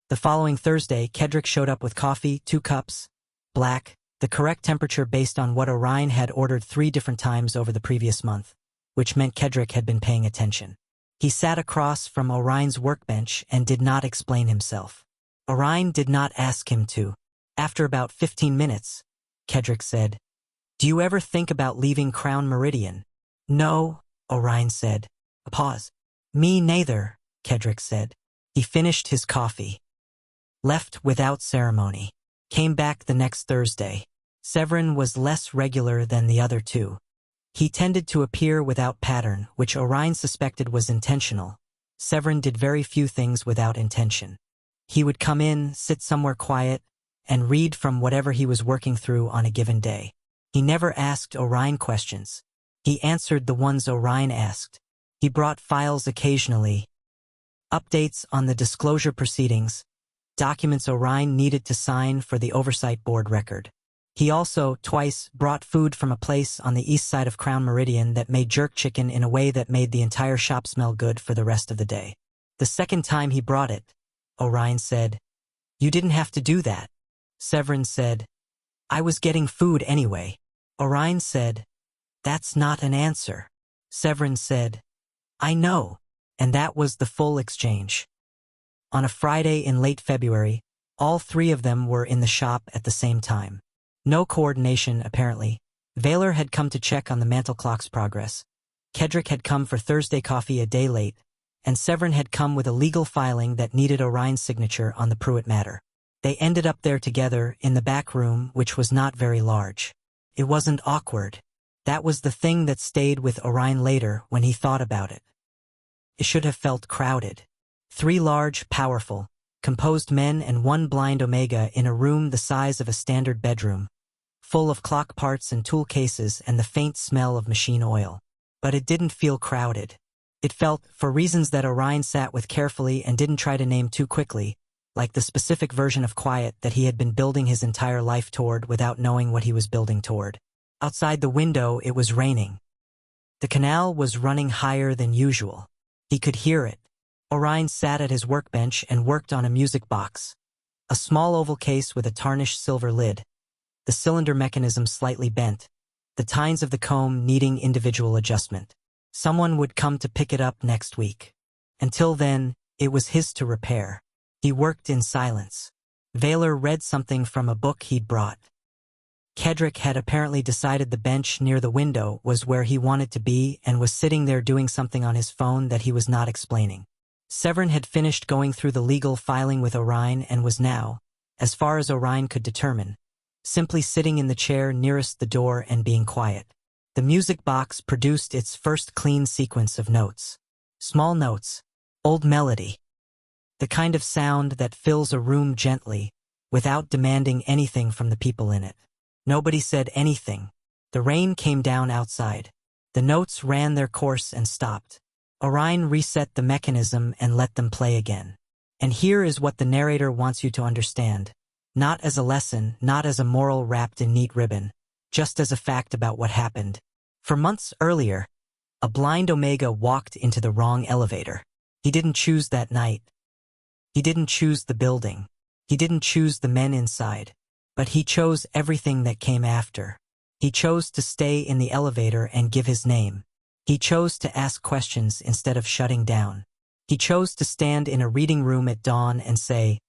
The following Thursday, Kedrick showed up with coffee, 2 cups, black, the correct temperature based on what Orien had ordered 3 different times over the previous month, which meant Kedrick had been paying attention. He sat across from Orien's workbench and did not explain himself. Orien did not ask him to. After about 15 minutes, Kedrick said, "Do you ever think about leaving Crown Meridian?" "No," Orien said. A pause. "Me neither," Kedrick said. He finished his coffee. Left without ceremony. Came back the next Thursday. Severin was less regular than the other 2. He tended to appear without pattern, which Orien suspected was intentional. Severin did very few things without intention. He would come in, sit somewhere quiet, and read from whatever he was working through on a given day. He never asked Orien questions. He answered the ones Orien asked. He brought files occasionally. Updates on the disclosure proceedings, documents Orien needed to sign for the oversight board record. He also, twice, brought food from a place on the east side of Crown Meridian that made jerk chicken in a way that made the entire shop smell good for the rest of the day. The second time he brought it, Orien said, "You didn't have to do that." Severin said, "I was getting food anyway." Orien said, "That's not an answer." Severin said, "I know," and that was the full exchange. On a Friday in late February, all three of them were in the shop at the same time. No coordination, apparently. Vaelor had come to check on the mantle clock's progress. Kedrick had come for Thursday coffee a day late, and Severin had come with a legal filing that needed Orion's signature on the Pruitt matter. They ended up there together in the back room, which was not very large. It wasn't awkward. That was the thing that stayed with Orien later when he thought about it. It should have felt crowded. 3 large, powerful, composed men and 1 blind Omega in a room the size of a standard bedroom, full of clock parts and tool cases and the faint smell of machine oil. But it didn't feel crowded. It felt, for reasons that Orien sat with carefully and didn't try to name too quickly, like the specific version of quiet that he had been building his entire life toward without knowing what he was building toward. Outside the window, it was raining. The canal was running higher than usual. He could hear it. Orien sat at his workbench and worked on a music box, a small oval case with a tarnished silver lid, the cylinder mechanism slightly bent, the tines of the comb needing individual adjustment. Someone would come to pick it up next week. Until then, it was his to repair. He worked in silence. Vaelor read something from a book he'd brought. Kedrick had apparently decided the bench near the window was where he wanted to be and was sitting there doing something on his phone that he was not explaining. Severin had finished going through the legal filing with Orien and was now, as far as Orien could determine, simply sitting in the chair nearest the door and being quiet. The music box produced its first clean sequence of notes. Small notes, old melody. The kind of sound that fills a room gently, without demanding anything from the people in it. Nobody said anything. The rain came down outside. The notes ran their course and stopped. Orien reset the mechanism and let them play again. And here is what the narrator wants you to understand. Not as a lesson, not as a moral wrapped in neat ribbon, just as a fact about what happened. For months earlier, a blind Omega walked into the wrong elevator. He didn't choose that night. He didn't choose the building. He didn't choose the men inside. But he chose everything that came after. He chose to stay in the elevator and give his name. He chose to ask questions instead of shutting down. He chose to stand in a reading room at dawn and say,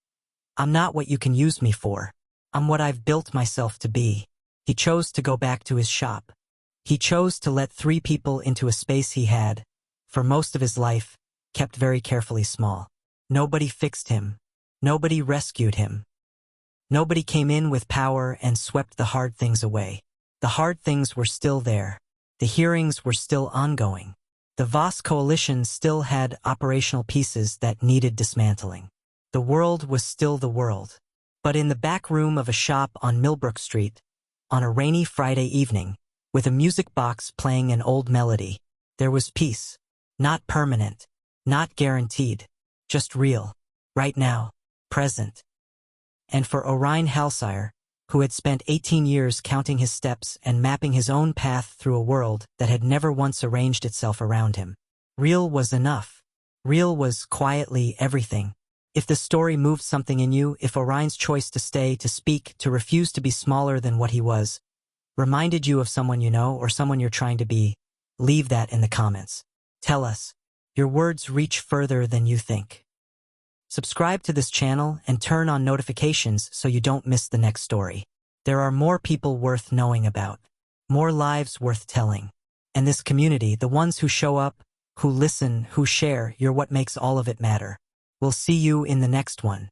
"I'm not what you can use me for. I'm what I've built myself to be." He chose to go back to his shop. He chose to let 3 people into a space he had, for most of his life, kept very carefully small. Nobody fixed him. Nobody rescued him. Nobody came in with power and swept the hard things away. The hard things were still there. The hearings were still ongoing. The Voss coalition still had operational pieces that needed dismantling. The world was still the world. But in the back room of a shop on Millbrook Street, on a rainy Friday evening, with a music box playing an old melody, there was peace. Not permanent, not guaranteed, just real, right now, present. And for Orien Halcyre, who had spent 18 years counting his steps and mapping his own path through a world that had never once arranged itself around him, real was enough. Real was quietly everything. If the story moved something in you, if Orien's choice to stay, to speak, to refuse to be smaller than what he was, reminded you of someone you know or someone you're trying to be, leave that in the comments. Tell us. Your words reach further than you think. Subscribe to this channel and turn on notifications so you don't miss the next story. There are more people worth knowing about, more lives worth telling. And this community, the ones who show up, who listen, who share, you're what makes all of it matter. We'll see you in the next one.